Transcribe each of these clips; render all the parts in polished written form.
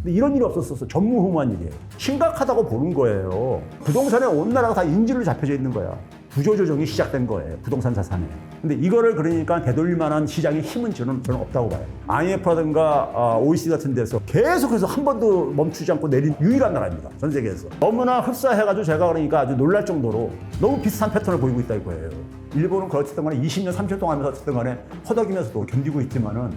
근데 이런 일이 없었어. 전무후무한 일이에요. 심각하다고 보는 거예요. 부동산에 온 나라가 다 인질로 잡혀져 있는 거야. 구조조정이 시작된 거예요. 부동산 자산에. 근데 이거를 그러니까 되돌릴 만한 시장의 힘은 저는 없다고 봐요. IMF라든가 OECD 같은 데서 계속해서 한 번도 멈추지 않고 내린 유일한 나라입니다. 전 세계에서. 너무나 흡사해가지고 제가 그러니까 아주 놀랄 정도로 너무 비슷한 패턴을 보이고 있다 이거예요. 일본은 그렇든 간에 20년, 30년 동안 하면서 어쨌든 간에 허덕이면서도 견디고 있지만은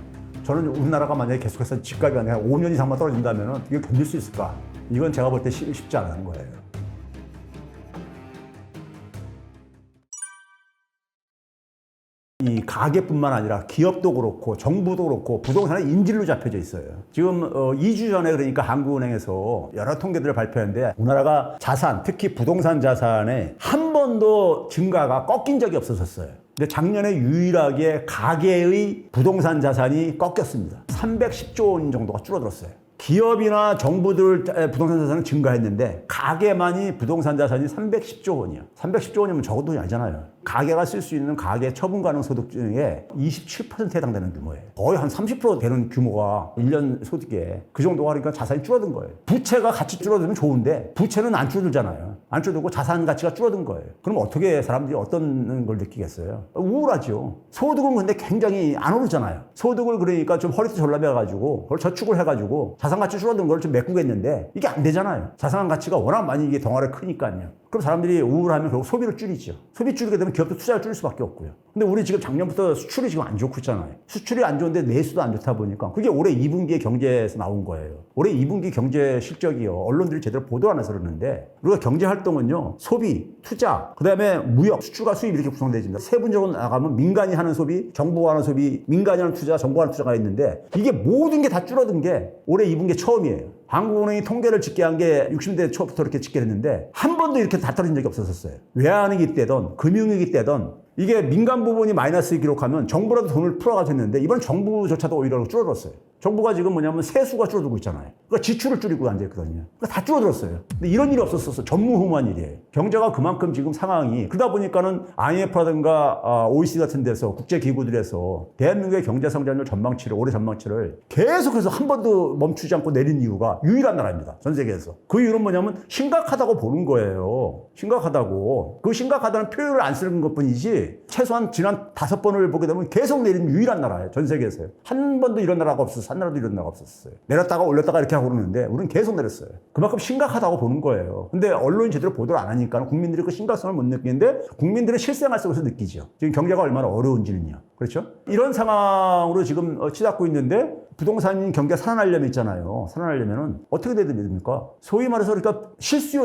저는 우리나라가 만약에 계속해서 집값이 한 5년 이상만 떨어진다면은 이걸 견딜 수 있을까? 이건 제가 볼 때 쉽지 않은 거예요. 이 가게뿐만 아니라 기업도 그렇고 정부도 그렇고 부동산에 인질로 잡혀져 있어요. 지금 2주 전에 그러니까 한국은행에서 여러 통계들을 발표했는데 우리나라가 자산, 특히 부동산 자산에 한 번도 증가가 꺾인 적이 없었어요. 근데 작년에 유일하게 가계의 부동산 자산이 꺾였습니다. 310조 원 정도가 줄어들었어요. 기업이나 정부들 부동산 자산은 증가했는데 가계만이 부동산 자산이 310조 원이야. 310조 원이면 적은 돈이 아니잖아요. 가계가 쓸 수 있는 가계 처분 가능 소득 중에 27%에 해당되는 규모예요. 거의 한 30% 되는 규모가 1년 소득에 그 정도가 그러니까 자산이 줄어든 거예요. 부채가 같이 줄어들면 좋은데 부채는 안 줄어들잖아요. 안 줄어들고 자산 가치가 줄어든 거예요. 그럼 어떻게 사람들이 어떤 걸 느끼겠어요? 우울하죠. 소득은 근데 굉장히 안 오르잖아요. 소득을 그러니까 좀 허리띠 졸라매가지고 그걸 저축을 해가지고 자산 가치 줄어든 걸 좀 메꾸겠는데 이게 안 되잖아요. 자산 가치가 워낙 많이 이게 덩어리가 크니까요. 그럼 사람들이 우울하면 결국 소비를 줄이죠. 소비 줄이게 되면 기업도 투자를 줄일 수밖에 없고요. 근데 우리 지금 작년부터 수출이 지금 안 좋고 있잖아요. 수출이 안 좋은데 내수도 안 좋다 보니까 그게 올해 2분기의 경제에서 나온 거예요. 올해 2분기 경제 실적이요. 언론들이 제대로 보도 안 해서 그러는데 우리가 경제 활동은요. 소비, 투자, 그다음에 무역, 수출과 수입 이렇게 구성되어집니다. 세분적으로 나가면 민간이 하는 소비, 정부가 하는 소비, 민간이 하는 투자, 정부가 하는 투자가 있는데 이게 모든 게 다 줄어든 게 올해 2분기 처음이에요. 한국은행이 통계를 짓게 한 게 60년대 초부터 이렇게 짓게 됐는데 한 번도 이렇게 다 떨어진 적이 없었어요. 외환위기 때든 금융위기 때든 이게 민간 부분이 마이너스 기록하면 정부라도 돈을 풀어가지고 했는데 이번 정부조차도 오히려 줄어들었어요. 정부가 지금 뭐냐면 세수가 줄어들고 있잖아요. 그러니까 지출을 줄이고 앉아있거든요. 그러니까 다 줄어들었어요. 근데 이런 일이 없었어. 전무후무한 일이에요. 경제가 그만큼 지금 상황이 그러다 보니까는 IMF라든가 OECD 같은 데서 국제기구들에서 대한민국의 경제 성장률 전망치를 올해 전망치를 계속해서 한 번도 멈추지 않고 내린 이유가 유일한 나라입니다. 전 세계에서. 그 이유는 뭐냐면 심각하다고 보는 거예요. 심각하다고. 그 심각하다는 표현을 안 쓰는 것뿐이지 최소한 지난 5번을 보게 되면 계속 내린 유일한 나라예요. 전 세계에서요. 한 번도 이런 나라가 없었어요. 한 나라도 이런 나라가 없었어요. 내렸다가 올렸다가 이렇게 하고 그러는데 우리는 계속 내렸어요. 그만큼 심각하다고 보는 거예요. 근데 언론이 제대로 보도를 안 하니까 국민들이 그 심각성을 못 느끼는데 국민들은 실생활 속에서 느끼죠. 지금 경제가 얼마나 어려운지는요. 그렇죠? 이런 상황으로 지금 치닫고 있는데 부동산 경기가 살아나려면 있잖아요. 살아나려면은 어떻게 돼야 됩니까? 소위 말해서 그러니까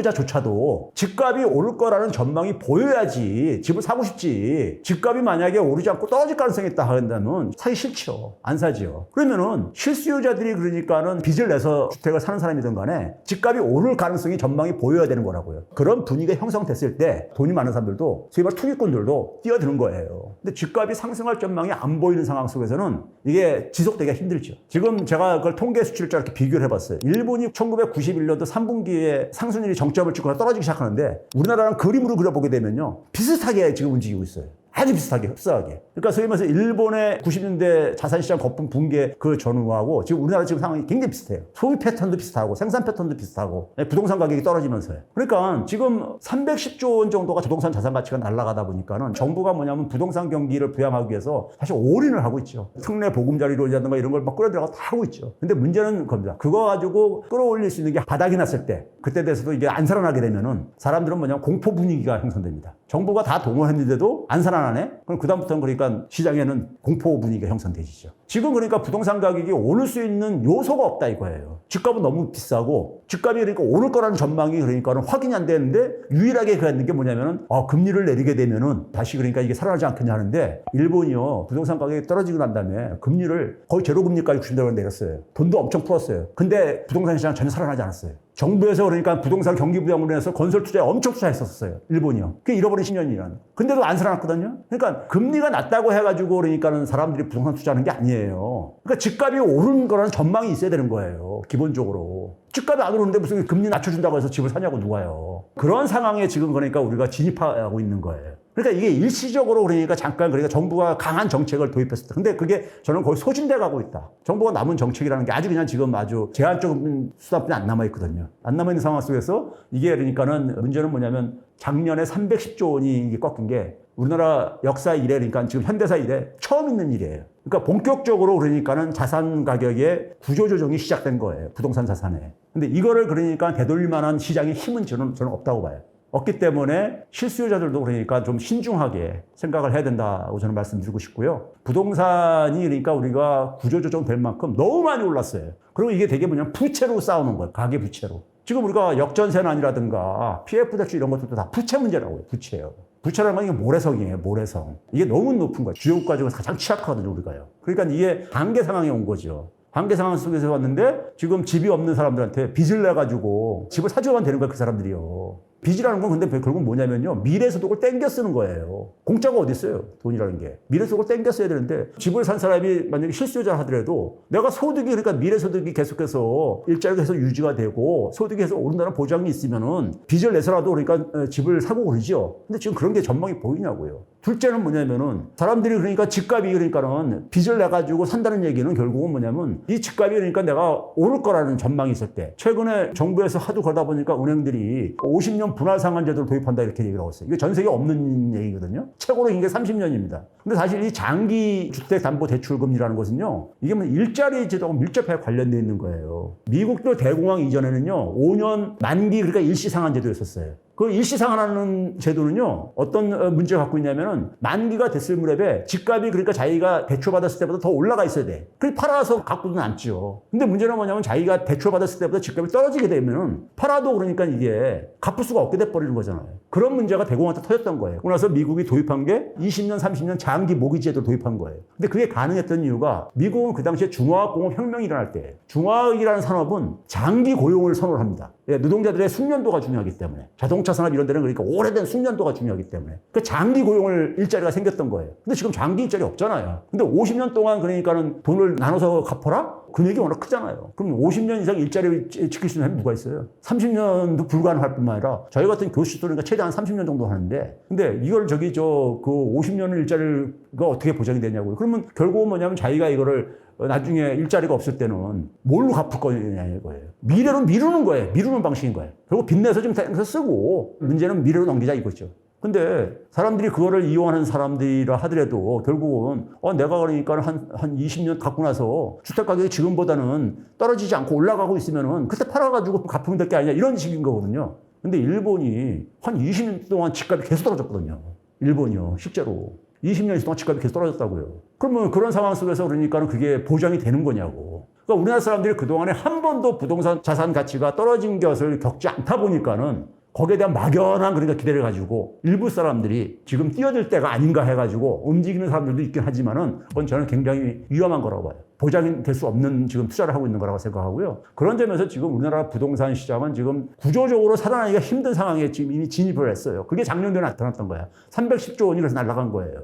실수요자조차도 집값이 오를 거라는 전망이 보여야지 집을 사고 싶지. 집값이 만약에 오르지 않고 떨어질 가능성이 있다 한다면 사기 싫죠. 안 사지요. 그러면은 실수요자들이 그러니까는 빚을 내서 주택을 사는 사람이든 간에 집값이 오를 가능성이 전망이 보여야 되는 거라고요. 그런 분위기가 형성됐을 때 돈이 많은 사람들도 소위 말 투기꾼들도 뛰어드는 거예요. 근데 집값이 상승할 전망이 안 보이는 상황 속에서는 이게 지속되기가 힘들죠. 지금 제가 그걸 통계 수치를 이렇게 비교를 해봤어요. 일본이 1991년도 3분기에 상승률이 정점을 찍고 떨어지기 시작하는데 우리나라랑 그림으로 그려보게 되면요. 비슷하게 지금 움직이고 있어요. 아주 비슷하게, 흡사하게. 그러니까 소위 말해서 일본의 90년대 자산시장 거품 붕괴 그 전후하고 지금 우리나라 지금 상황이 굉장히 비슷해요. 소비 패턴도 비슷하고 생산 패턴도 비슷하고 부동산 가격이 떨어지면서요. 그러니까 지금 310조 원 정도가 부동산 자산 가치가 날아가다 보니까는 정부가 뭐냐면 부동산 경기를 부양하기 위해서 사실 올인을 하고 있죠. 특례 보금자리론이라든가 이런 걸 막 끌어들여가고 다 하고 있죠. 근데 문제는 겁니다. 그거 가지고 끌어올릴 수 있는 게 바닥이 났을 때 그때 돼서도 이게 안 살아나게 되면은 사람들은 뭐냐면 공포 분위기가 형성됩니다. 정부가 다 동원했는데도 안 살아나네? 그럼 그다음부터는 그러니까 시장에는 공포 분위기가 형성되시죠. 지금 그러니까 부동산 가격이 오를 수 있는 요소가 없다 이거예요. 집값은 너무 비싸고 집값이 그러니까 오를 거라는 전망이 그러니까는 확인이 안 되는데 유일하게 그랬는 게 뭐냐면은 금리를 내리게 되면은 다시 그러니까 이게 살아나지 않겠냐 하는데 일본이요. 부동산 가격이 떨어지고 난 다음에 금리를 거의 제로 금리까지 90% 내렸어요. 돈도 엄청 풀었어요. 근데 부동산 시장 전혀 살아나지 않았어요. 정부에서 그러니까 부동산 경기 부양으로 해서 건설 투자에 엄청 투자했었어요. 일본이요. 그게 잃어버린 10년이란. 근데도 안 살아났거든요. 그러니까 금리가 낮다고 해가지고 그러니까는 사람들이 부동산 투자하는 게 아니에요. 그러니까 집값이 오르는 거라는 전망이 있어야 되는 거예요. 기본적으로. 집값이 안 오르는데 무슨 금리 낮춰준다고 해서 집을 사냐고 누가요. 그런 상황에 지금 그러니까 우리가 진입하고 있는 거예요. 그러니까 이게 일시적으로 그러니까 잠깐 그러니까 정부가 강한 정책을 도입했을 때. 근데 그게 저는 거의 소진돼 가고 있다. 정부가 남은 정책이라는 게 아주 그냥 지금 아주 제한적인 수단뿐이 안 남아있거든요. 안 남아있는 상황 속에서 이게 그러니까는 문제는 뭐냐면 작년에 310조 원이 꺾인 게 우리나라 역사 이래 그러니까 지금 현대사 이래 처음 있는 일이에요. 그러니까 본격적으로 그러니까는 자산 가격의 구조 조정이 시작된 거예요. 부동산 자산에. 근데 이거를 그러니까 되돌릴 만한 시장의 힘은 저는 없다고 봐요. 없기 때문에 실수요자들도 그러니까 좀 신중하게 생각을 해야 된다고 저는 말씀드리고 싶고요. 부동산이 그러니까 우리가 구조조정 될 만큼 너무 많이 올랐어요. 그리고 이게 되게 뭐냐면 부채로 싸우는 거예요. 가계 부채로. 지금 우리가 역전세난이라든가 PF 대출 이런 것들도 다 부채 문제라고요. 부채예요. 부채라는 건 이게 모래성이에요. 모래성. 이게 너무 높은 거예요. 주요 국가 중에서 가장 취약하거든요. 우리가요. 그러니까 이게 한계 상황에 온 거죠. 한계 상황 속에서 왔는데 지금 집이 없는 사람들한테 빚을 내가지고 집을 사줘야만 되는 거예요. 그 사람들이요. 빚이라는 건 근데 결국 뭐냐면요. 미래소득을 땡겨 쓰는 거예요. 공짜가 어디 있어요. 돈이라는 게. 미래소득을 땡겨 써야 되는데 집을 산 사람이 만약에 실수요자 하더라도 내가 소득이 그러니까 미래소득이 계속해서 일자리가 계속 유지가 되고 소득이 계속 오른다는 보장이 있으면은 빚을 내서라도 그러니까 집을 사고 그러죠. 근데 지금 그런 게 전망이 보이냐고요. 둘째는 뭐냐면은 사람들이 그러니까 집값이 그러니까는 빚을 내가지고 산다는 얘기는 결국은 뭐냐면 이 집값이 그러니까 내가 오를 거라는 전망이 있을 때 최근에 정부에서 하도 그러다 보니까 은행들이 50년 분할상환 제도를 도입한다 이렇게 얘기를 하고 있어요. 이게 전 세계 없는 얘기거든요. 최고로 긴 게 30년입니다. 근데 사실 이 장기 주택담보대출금리라는 것은요. 이게 뭐 일자리 제도하고 밀접하게 관련되어 있는 거예요. 미국도 대공황 이전에는요. 5년 만기 그러니까 일시상환 제도였었어요. 그 일시상환하는 제도는요, 어떤 문제가 갖고 있냐면은, 만기가 됐을 무렵에 집값이 그러니까 자기가 대출받았을 때보다 더 올라가 있어야 돼. 그래 팔아서 갖고는 앉죠. 근데 문제는 뭐냐면 자기가 대출받았을 때보다 집값이 떨어지게 되면은, 팔아도 그러니까 이게 갚을 수가 없게 돼버리는 거잖아요. 그런 문제가 대공황 때 터졌던 거예요. 그러고 나서 미국이 도입한 게 20년, 30년 장기 모기 제도를 도입한 거예요. 근데 그게 가능했던 이유가 미국은 그 당시에 중화학공업 혁명이 일어날 때, 중화학이라는 산업은 장기 고용을 선호를 합니다. 예, 노동자들의 숙련도가 중요하기 때문에. 자동차 산업 이런 데는 그러니까 오래된 숙련도가 중요하기 때문에. 그 장기 고용을 일자리가 생겼던 거예요. 근데 지금 장기 일자리 없잖아요. 근데 50년 동안 그러니까는 돈을 나눠서 갚아라? 금액이 워낙 크잖아요. 그럼 50년 이상 일자리 지킬 수 있는 사람이 누가 있어요? 30년도 불가능할 뿐만 아니라 저희 같은 교수도 그러니까 최대한 30년 정도 하는데 근데 이걸 그 50년 일자리가 어떻게 보장이 되냐고요. 그러면 결국은 뭐냐면 자기가 이거를 나중에 일자리가 없을 때는 뭘로 갚을 거냐 이거예요. 미래로 미루는 거예요. 미루는 방식인 거예요. 결국 빚내서 좀 땡겨서 쓰고 문제는 미래로 넘기자 이거죠. 근데 사람들이 그거를 이용하는 사람들이라 하더라도 결국은 내가 그러니까 한 20년 갖고 나서 주택 가격이 지금보다는 떨어지지 않고 올라가고 있으면은 그때 팔아가지고 갚으면 될 게 아니냐 이런 식인 거거든요. 근데 일본이 한 20년 동안 집값이 계속 떨어졌거든요. 일본이요. 실제로. 20년 동안 집값이 계속 떨어졌다고요. 그러면 그런 상황 속에서 그러니까 그게 보장이 되는 거냐고. 그러니까 우리나라 사람들이 그동안에 한 번도 부동산 자산 가치가 떨어진 것을 겪지 않다 보니까는 거기에 대한 막연한 그러니까 기대를 가지고 일부 사람들이 지금 뛰어들 때가 아닌가 해가지고 움직이는 사람들도 있긴 하지만은 그건 저는 굉장히 위험한 거라고 봐요. 보장이 될 수 없는 지금 투자를 하고 있는 거라고 생각하고요. 그런 점에서 지금 우리나라 부동산 시장은 지금 구조적으로 살아나기가 힘든 상황에 지금 이미 진입을 했어요. 그게 작년도에 나타났던 거야. 310조 원이 그래서 날아간 거예요.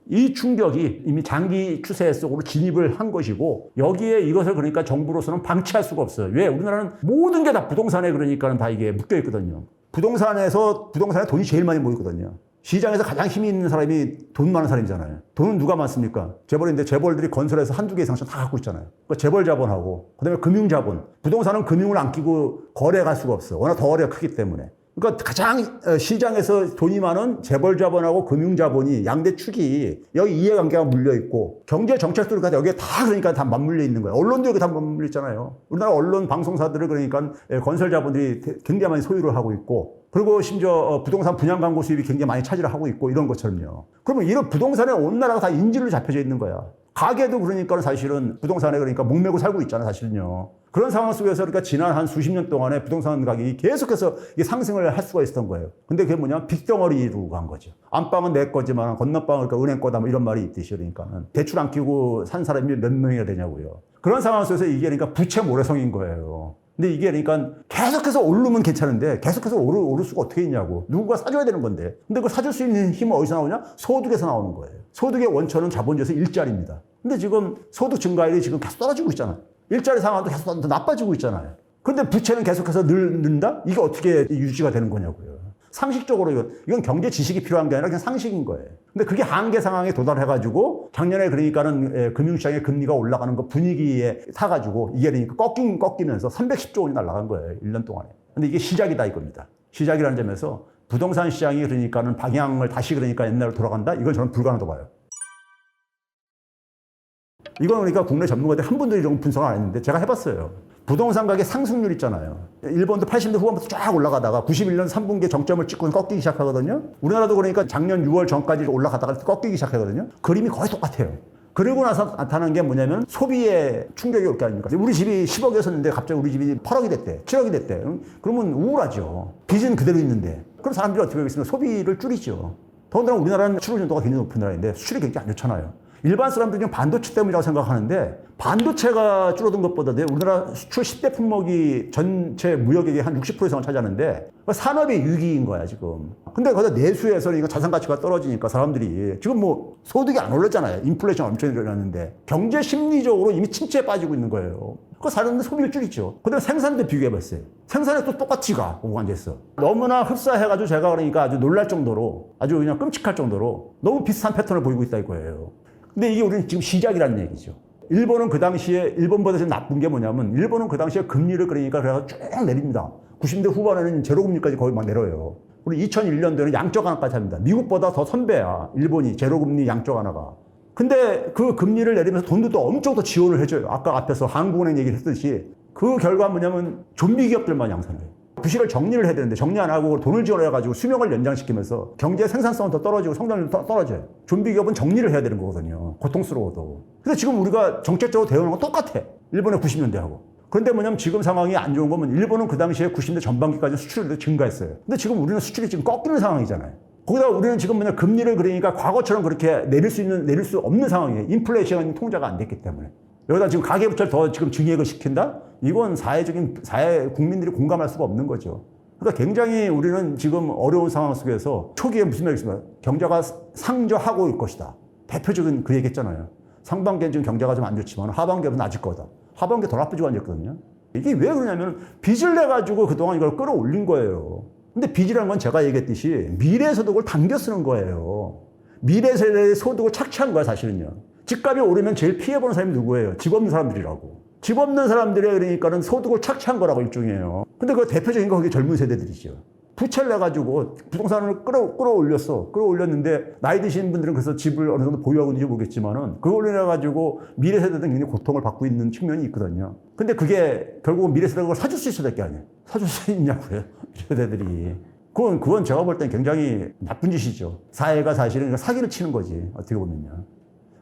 이 충격이 이미 장기 추세 속으로 진입을 한 것이고 여기에 이것을 그러니까 정부로서는 방치할 수가 없어요. 왜? 우리나라는 모든 게 다 부동산에 그러니까는 다 이게 묶여 있거든요. 부동산에 돈이 제일 많이 모이거든요. 시장에서 가장 힘이 있는 사람이 돈 많은 사람이잖아요. 돈은 누가 많습니까? 재벌인데 재벌들이 건설에서 한두 개 이상씩 다 갖고 있잖아요. 그러니까 재벌 자본하고 그다음에 금융 자본. 부동산은 금융을 안 끼고 거래가 할 수가 없어. 워낙 덩어리가 크기 때문에. 그러니까 가장 시장에서 돈이 많은 재벌 자본하고 금융 자본이 양대 축이 여기 이해관계가 물려 있고 경제 정책들이 여기에 다 그러니까 다 맞물려 있는 거예요. 언론도 여기 다 맞물려 있잖아요. 우리나라 언론 방송사들을 그러니까 건설 자본들이 굉장히 많이 소유를 하고 있고 그리고 심지어 부동산 분양 광고 수입이 굉장히 많이 차지를 하고 있고 이런 것처럼요. 그러면 이런 부동산에 온 나라가 다 인질로 잡혀져 있는 거야. 가게도 그러니까 사실은 부동산에 그러니까 목매고 살고 있잖아 사실은요. 그런 상황 속에서 그러니까 지난 한 수십 년 동안에 부동산 가격이 계속해서 상승을 할 수가 있었던 거예요. 근데 그게 뭐냐 빚덩어리로 간 거죠. 안방은 내 거지만 건너방은 그러니까 은행 거다 뭐 이런 말이 있듯이 그러니까는 대출 안 끼고 산 사람이 몇 명이나 되냐고요. 그런 상황 속에서 이게 그러니까 부채 모래성인 거예요. 근데 이게 그러니까 계속해서 오르면 괜찮은데 계속해서 오를 수가 어떻게 있냐고. 누군가 사줘야 되는 건데. 근데 그걸 사줄 수 있는 힘은 어디서 나오냐? 소득에서 나오는 거예요. 소득의 원천은 자본주의에서 일자리입니다. 근데 지금 소득 증가율이 지금 계속 떨어지고 있잖아요. 일자리 상황도 계속 더 나빠지고 있잖아요. 그런데 부채는 계속해서 는다? 이게 어떻게 유지가 되는 거냐고요. 상식적으로 이건 경제 지식이 필요한 게 아니라 그냥 상식인 거예요. 근데 그게 한계 상황에 도달해가지고 작년에 그러니까는 금융시장의 금리가 올라가는 거 분위기에 타가지고 이게 그러니까 꺾이면서 310조 원이 날아간 거예요. 1년 동안에. 근데 이게 시작이다 이겁니다. 시작이라는 점에서 부동산 시장이 그러니까는 방향을 다시 그러니까 옛날로 돌아간다? 이건 저는 불가능하다고 봐요. 이건 그러니까 국내 전문가들 한 분도 이런 분석을 안 했는데 제가 해봤어요. 부동산 가격 상승률 있잖아요. 일본도 80대 후반부터 쫙 올라가다가 91년 3분기에 정점을 찍고 꺾이기 시작하거든요. 우리나라도 그러니까 작년 6월 전까지 올라가다가 꺾이기 시작하거든요. 그림이 거의 똑같아요. 그리고 나서 나타나는 게 뭐냐면 소비에 충격이 올 게 아닙니까? 우리 집이 10억이었는데 갑자기 우리 집이 8억이 됐대. 7억이 됐대. 그러면 우울하죠. 빚은 그대로 있는데. 그럼 사람들이 어떻게 하겠습니까? 소비를 줄이죠. 더군다나 우리나라는 수출 정도가 굉장히 높은 나라인데 수출이 굉장히 안 좋잖아요. 일반 사람들이 그냥 반도체 때문이라고 생각하는데 반도체가 줄어든 것보다 우리나라 수출 10대 품목이 전체 무역액의 한 60% 이상을 차지하는데 산업의 위기인 거야 지금. 근데 거기다 내수에서 그러니까 자산 가치가 떨어지니까 사람들이 지금 뭐 소득이 안 올랐잖아요. 인플레이션 엄청 일어났는데 경제 심리적으로 이미 침체에 빠지고 있는 거예요. 그 사람들 소비를 줄이죠. 그다음에 생산도 비교해봤어요. 생산에 또 똑같이 가 오고 앉아있어. 너무나 흡사해가지고 제가 그러니까 아주 놀랄 정도로 아주 그냥 끔찍할 정도로 너무 비슷한 패턴을 보이고 있다 이거예요. 근데 이게 우리는 지금 시작이라는 얘기죠. 일본은 그 당시에 일본보다 좀 나쁜 게 뭐냐면 일본은 그 당시에 금리를 그러니까 그래서 쭉 내립니다. 90대 후반에는 제로금리까지 거의 막 내려요. 우리 2001년도에는 양적 완화까지 합니다. 미국보다 더 선배야. 일본이 제로금리 양적 완화가. 근데 그 금리를 내리면서 돈도 또 엄청 더 지원을 해줘요. 아까 앞에서 한국은행 얘기를 했듯이 그 결과는 뭐냐면 좀비 기업들만 양산해요. 부실을 정리를 해야 되는데 정리 안 하고 돈을 지원해가지고 수명을 연장시키면서 경제 생산성은 더 떨어지고 성장률도 떨어져요. 좀비 기업은 정리를 해야 되는 거거든요. 고통스러워도. 근데 지금 우리가 정책적으로 대응하는 건 똑같아. 일본의 90년대하고. 그런데 뭐냐면 지금 상황이 안 좋은 거면 일본은 그 당시에 90년대 전반기까지 수출이 증가했어요. 근데 지금 우리는 수출이 지금 꺾이는 상황이잖아요. 거기다 우리는 지금 뭐냐 금리를 그러니까 과거처럼 그렇게 내릴 수 없는 상황이에요. 인플레이션 통제가 안 됐기 때문에. 여기다 지금 가계부채를 더 지금 증액을 시킨다? 이건 사회 국민들이 공감할 수가 없는 거죠. 그러니까 굉장히 우리는 지금 어려운 상황 속에서 초기에 무슨 말이 있습니까? 경제가 상저하고 있을 것이다. 대표적인 그 얘기 했잖아요. 상반기엔 지금 경제가 좀 안 좋지만 하반기에는 나아질 거다. 하반기에 더 나쁘지가 않았거든요. 이게 왜 그러냐면 빚을 내가지고 그동안 이걸 끌어올린 거예요. 근데 빚이라는 건 제가 얘기했듯이 미래 소득을 당겨 쓰는 거예요. 미래 세대의 소득을 착취한 거야 사실은요. 집값이 오르면 제일 피해보는 사람이 누구예요? 집 없는 사람들이라고. 집 없는 사람들이 그러니까는 소득을 착취한 거라고 일종이에요. 근데 그 대표적인 거 그게 젊은 세대들이죠. 부채를 내가지고 부동산을 끌어올렸는데 나이 드신 분들은 그래서 집을 어느 정도 보유하고 있는지 모르겠지만은 그걸로 인해가지고 미래 세대들은 굉장히 고통을 받고 있는 측면이 있거든요. 근데 그게 결국은 미래 세대가 그걸 사줄 수 있어야 될 게 아니에요. 사줄 수 있냐고요. 세대들이. 그건 제가 볼 땐 굉장히 나쁜 짓이죠. 사회가 사실은 사기를 치는 거지. 어떻게 보면요.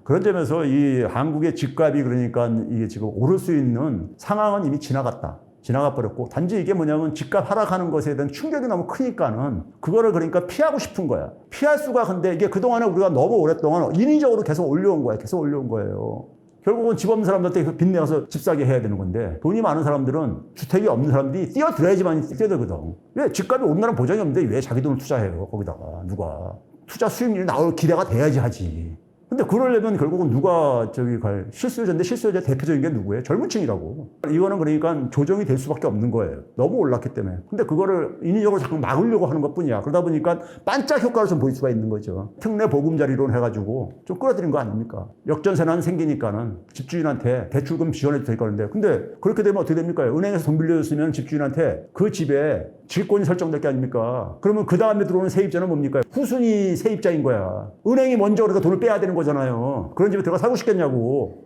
그런 점에서 이 한국의 집값이 그러니까 이게 지금 오를 수 있는 상황은 이미 지나가 버렸고 단지 이게 뭐냐면 집값 하락하는 것에 대한 충격이 너무 크니까는 그거를 그러니까 피하고 싶은 거야. 피할 수가 근데 이게 그동안에 우리가 너무 오랫동안 인위적으로 계속 올려온 거예요. 결국은 집 없는 사람들한테 빚 내서 집 사게 해야 되는 건데 돈이 많은 사람들은 주택이 없는 사람들이 뛰어들어야지만 뛰어들거든. 왜 집값이 오른다는 보장이 없는데 왜 자기 돈을 투자해요 거기다가 누가. 투자 수익률이 나올 기대가 돼야지 하지. 근데 그러려면 결국은 누가 실수요자인데 실수요자 대표적인 게 누구예요? 젊은 층이라고. 이거는 그러니까 조정이 될 수밖에 없는 거예요. 너무 올랐기 때문에. 근데 그거를 인위적으로 자꾸 막으려고 하는 것 뿐이야. 그러다 보니까 반짝 효과를 좀 보일 수가 있는 거죠. 특례 보금자리론 해가지고 좀 끌어들인 거 아닙니까? 역전세난 생기니까는 집주인한테 대출금 지원해도 될 거는데. 근데 그렇게 되면 어떻게 됩니까? 은행에서 돈 빌려줬으면 집주인한테 그 집에 질권이 설정될 게 아닙니까? 그러면 그 다음에 들어오는 세입자는 뭡니까? 후순위 세입자인 거야. 은행이 먼저 그러니까 돈을 빼야 되는 거잖아요. 그런 집에 들어가 살고 싶겠냐고.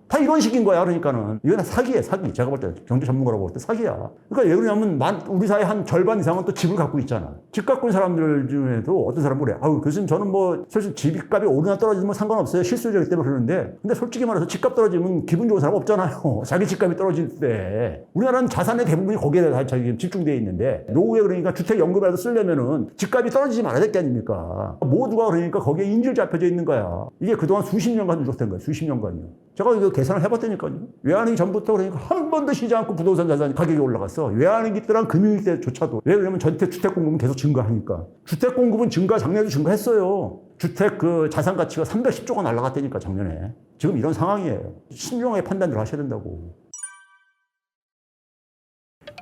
다 이런 식인 거야, 그러니까는. 이건 사기예요, 사기. 제가 볼 때, 경제 전문가라고 볼 때 사기야. 그러니까 왜 그러냐면, 우리 사회 한 절반 이상은 또 집을 갖고 있잖아. 집 갖고 있는 사람들 중에도 어떤 사람은 그래. 교수님, 저는 뭐, 사실 집값이 오르나 떨어지면 상관없어요. 실수요자이기 때문에 그러는데. 근데 솔직히 말해서 집값 떨어지면 기분 좋은 사람 없잖아요. 자기 집값이 떨어질 때. 우리나라는 자산의 대부분이 거기에 다 집중되어 있는데, 노후에 그러니까 주택연금이라도 쓰려면은 집값이 떨어지지 말아야 될 게 아닙니까? 모두가 그러니까 거기에 인질 잡혀져 있는 거야. 이게 그동안 수십 년간 누적된 거야. 수십 년간이요. 제가 이거 계산을 해봤다니까요. 외환위기 전부터 그러니까 한 번도 쉬지 않고 부동산 자산 가격이 올라갔어. 외환위기 때랑 금융위기 때조차도. 왜 그러냐면 주택 공급은 계속 증가하니까. 주택 공급은 작년에도 증가했어요. 주택 자산 가치가 310조가 날라갔다니까 작년에. 지금 이런 상황이에요. 신중하게 판단을 하셔야 된다고.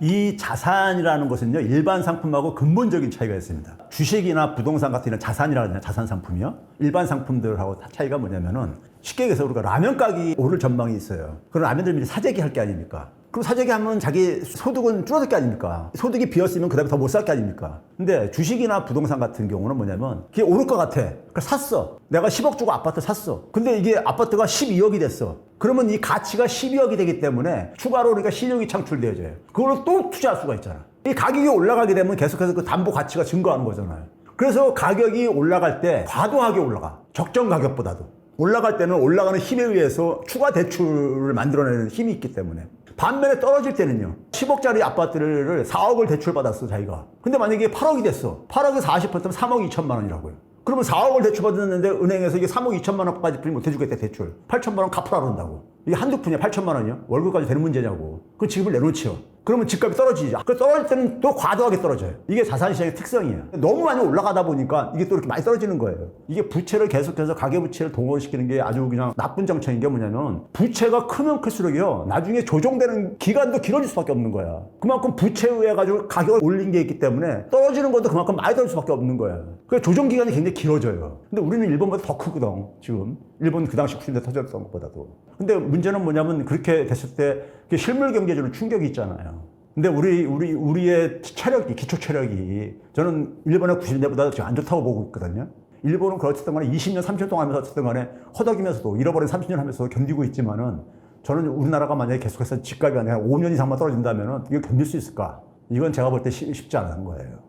이 자산이라는 것은요, 일반 상품하고 근본적인 차이가 있습니다. 주식이나 부동산 같은 이런 자산이라고 하잖아요. 자산 상품이요. 일반 상품들하고 차이가 뭐냐면은 쉽게 얘기해서 우리가 라면 가격이 오를 전망이 있어요. 그럼 라면들 미리 사재기 할 게 아닙니까? 그럼 사재기 하면 자기 소득은 줄어들 게 아닙니까? 소득이 비었으면 그 다음에 더 못 살 게 아닙니까? 근데 주식이나 부동산 같은 경우는 뭐냐면 그게 오를 것 같아. 그러니까 샀어. 내가 10억 주고 아파트 샀어. 근데 이게 아파트가 12억이 됐어. 그러면 이 가치가 12억이 되기 때문에 추가로 그러니까 신용이 창출되어져요. 그걸로 또 투자할 수가 있잖아. 이 가격이 올라가게 되면 계속해서 그 담보 가치가 증가하는 거잖아요. 그래서 가격이 올라갈 때 과도하게 올라가. 적정 가격보다도. 올라갈 때는 올라가는 힘에 의해서 추가 대출을 만들어내는 힘이 있기 때문에. 반면에 떨어질 때는요. 10억짜리 아파트를 4억을 대출받았어, 자기가. 근데 만약에 8억이 됐어. 8억에 40%면 3억 2천만 원이라고요. 그러면 4억을 대출받았는데 은행에서 이게 3억 2천만 원까지 못 해주겠대, 대출. 8천만 원 갚으라 그런다고. 이게 한두 푼이야, 8천만 원이요? 월급까지 되는 문제냐고. 그 지급을 내놓지요. 그러면 집값이 떨어지죠. 그 떨어질 때는 또 과도하게 떨어져요. 이게 자산시장의 특성이에요. 너무 많이 올라가다 보니까 이게 또 이렇게 많이 떨어지는 거예요. 이게 부채를 계속해서 가계부채를 동원시키는 게 아주 그냥 나쁜 정책인 게 뭐냐면 부채가 크면 클수록요. 나중에 조정되는 기간도 길어질 수밖에 없는 거야. 그만큼 부채에 의해 가지고 가격을 올린 게 있기 때문에 떨어지는 것도 그만큼 많이 떨어질 수밖에 없는 거예요. 그래서 조정 기간이 굉장히 길어져요. 근데 우리는 일본보다 더 크거든, 지금. 일본 그 당시 90년대 터졌던 것보다도. 근데 문제는 뭐냐면 그렇게 됐을 때 실물 경제에 주는 충격이 있잖아요. 근데 우리의 체력이, 기초 체력이 저는 일본의 90년대보다 지금 안 좋다고 보고 있거든요. 일본은 그렇든 간에 20년, 30년 동안 하면서 어쨌든 간에 허덕이면서도 잃어버린 30년 하면서 견디고 있지만은 저는 우리나라가 만약에 계속해서 집값이 아니라 5년 이상만 떨어진다면은 이걸 견딜 수 있을까? 이건 제가 볼 때 쉽지 않은 거예요.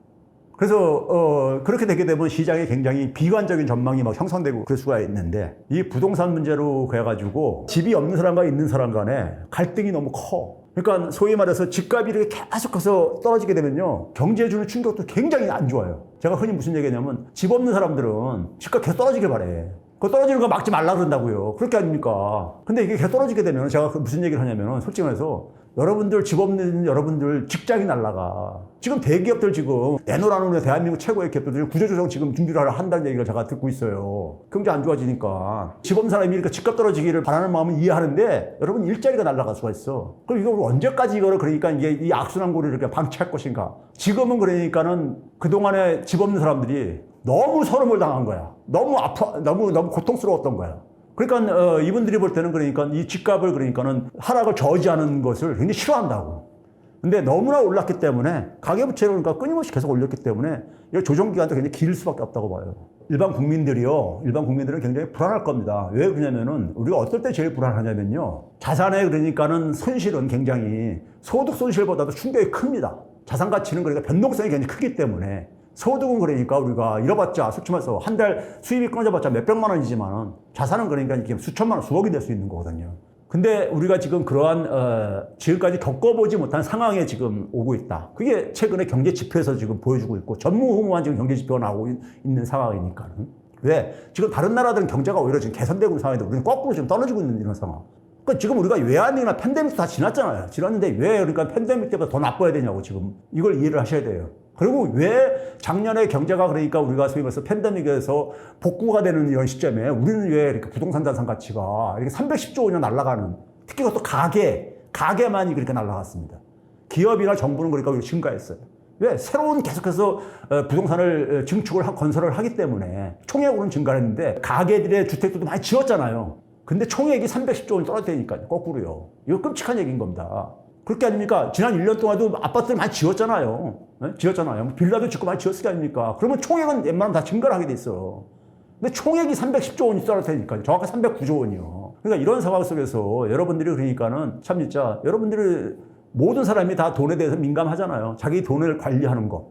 그래서 그렇게 되게 되면 시장에 굉장히 비관적인 전망이 막 형성되고 그럴 수가 있는데 이 부동산 문제로 그래가지고 집이 없는 사람과 있는 사람 간에 갈등이 너무 커. 그러니까 소위 말해서 집값이 이렇게 계속해서 떨어지게 되면요 경제에 주는 충격도 굉장히 안 좋아요. 제가 흔히 무슨 얘기냐면 집 없는 사람들은 집값 계속 떨어지길 바래. 그 떨어지는 거 막지 말라 그런다고요. 그렇게 아닙니까? 근데 이게 계속 떨어지게 되면 제가 무슨 얘기를 하냐면 솔직히 말해서 여러분들 집 없는 여러분들 직장이 날라가. 지금 대기업들 지금 내놓으라는 대한민국 최고의 기업들 구조조정 지금 준비를 한다는 얘기를 제가 듣고 있어요. 경제 안 좋아지니까. 집 없는 사람이 이렇게 집값 떨어지기를 바라는 마음은 이해하는데 여러분 일자리가 날라갈 수가 있어. 그럼 이거 언제까지 이거를 그러니까 이게 이 악순환 고리를 이렇게 방치할 것인가. 지금은 그러니까는 그동안에 집 없는 사람들이 너무 서름을 당한 거야. 너무 고통스러웠던 거야. 그러니까 이분들이 볼 때는 그러니까 이 집값을 그러니까는 하락을 저지하는 것을 굉장히 싫어한다고. 근데 너무나 올랐기 때문에 가계부채를 그러니까 끊임없이 계속 올렸기 때문에 이 조정 기간도 굉장히 길 수밖에 없다고 봐요. 일반 국민들은 굉장히 불안할 겁니다. 왜 그러냐면은 우리가 어떨 때 제일 불안하냐면요. 자산의 그러니까는 손실은 굉장히 소득 손실보다도 충격이 큽니다. 자산 가치는 그러니까 변동성이 굉장히 크기 때문에 소득은 그러니까 우리가 잃어봤자 솔직히 말해서 한 달 수입이 끊어져봤자 몇백만 원이지만 자산은 그러니까 이게 수천만 원, 수억이 될 수 있는 거거든요. 근데 우리가 지금 그러한 지금까지 겪어보지 못한 상황에 지금 오고 있다. 그게 최근에 경제 지표에서 지금 보여주고 있고 전무후무한 지금 경제 지표가 나오고 있는 상황이니까는. 왜? 지금 다른 나라들은 경제가 오히려 지금 개선되고 있는 상황인데 우리는 거꾸로 지금 떨어지고 있는 이런 상황. 그러니까 지금 우리가 외환위기나 팬데믹도 다 지났잖아요. 지났는데 왜 그러니까 팬데믹 때보다 더 나빠야 되냐고 지금 이걸 이해를 하셔야 돼요. 그리고 왜 작년에 경제가 그러니까 우리가 소위 말해서 팬데믹에서 복구가 되는 이런 시점에 우리는 왜 이렇게 부동산 자산 가치가 이렇게 310조 원이 날아가는 특히 그것도 가게만이 그렇게 날아갔습니다. 기업이나 정부는 그러니까 증가했어요. 왜? 새로운 계속해서 부동산을 건설을 하기 때문에 총액으로는 증가를 했는데 가게들의 주택들도 많이 지었잖아요. 근데 총액이 310조 원이 떨어졌다니까요. 거꾸로요. 이거 끔찍한 얘기인 겁니다. 그렇게 아닙니까? 지난 1년 동안도 아파트를 많이 지었잖아요. 네? 지었잖아요. 빌라도 짓고 많이 지었을 게 아닙니까? 그러면 총액은 웬만하면 다 증가를 하게 돼 있어. 근데 총액이 310조 원이 떨어졌다니까요. 정확히 309조 원이요. 그러니까 이런 상황 속에서 여러분들이 그러니까는 참 진짜 여러분들이 모든 사람이 다 돈에 대해서 민감하잖아요. 자기 돈을 관리하는 거.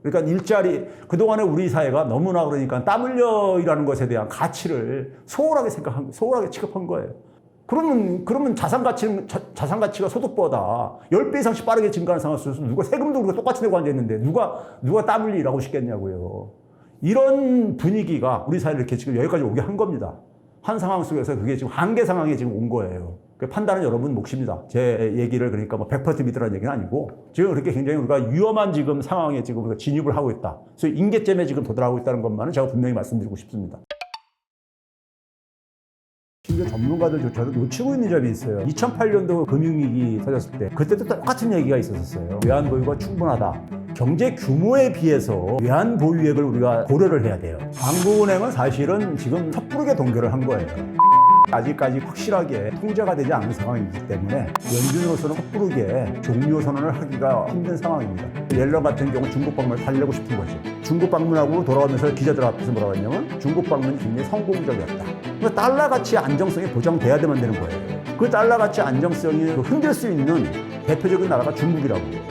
그러니까 일자리, 그동안에 우리 사회가 너무나 그러니까 땀 흘려 일하는 것에 대한 가치를 소홀하게 취급한 거예요. 그러면 자산 가치가 소득보다 10배 이상씩 빠르게 증가하는 상황 속에서 누가 세금도 우리가 똑같이 내고 앉아있는데 누가 땀 흘리 일하고 싶겠냐고요. 이런 분위기가 우리 사회를 이렇게 지금 여기까지 오게 한 겁니다. 한 상황 속에서 그게 지금 한계 상황에 지금 온 거예요. 그 판단은 여러분 몫입니다. 제 얘기를 그러니까 뭐 100% 믿으라는 얘기는 아니고 지금 그렇게 굉장히 우리가 위험한 지금 상황에 지금 우리가 진입을 하고 있다. 그래서 임계점에 지금 도달하고 있다는 것만은 제가 분명히 말씀드리고 싶습니다. 심지어 전문가들조차도 놓치고 있는 점이 있어요. 2008년도 금융위기 터졌을 때 그때도 똑같은 얘기가 있었어요. 외환 보유가 충분하다. 경제 규모에 비해서 외환 보유액을 우리가 고려를 해야 돼요. 한국은행은 사실은 지금 섣부르게 동결을 한 거예요. 아직까지 확실하게 통제가 되지 않은 상황이기 때문에 연준으로서는 섣부르게 종료 선언을 하기가 힘든 상황입니다. 옐런 같은 경우 중국 방문을 달래고 싶은 거죠. 중국 방문하고 돌아오면서 기자들 앞에서 뭐라고 했냐면 중국 방문이 굉장히 성공적이었다. 그러니까 달러 가치 안정성이 보장돼야 되면 되는 거예요. 그 달러 가치 안정성이 흔들 수 있는 대표적인 나라가 중국이라고 해요.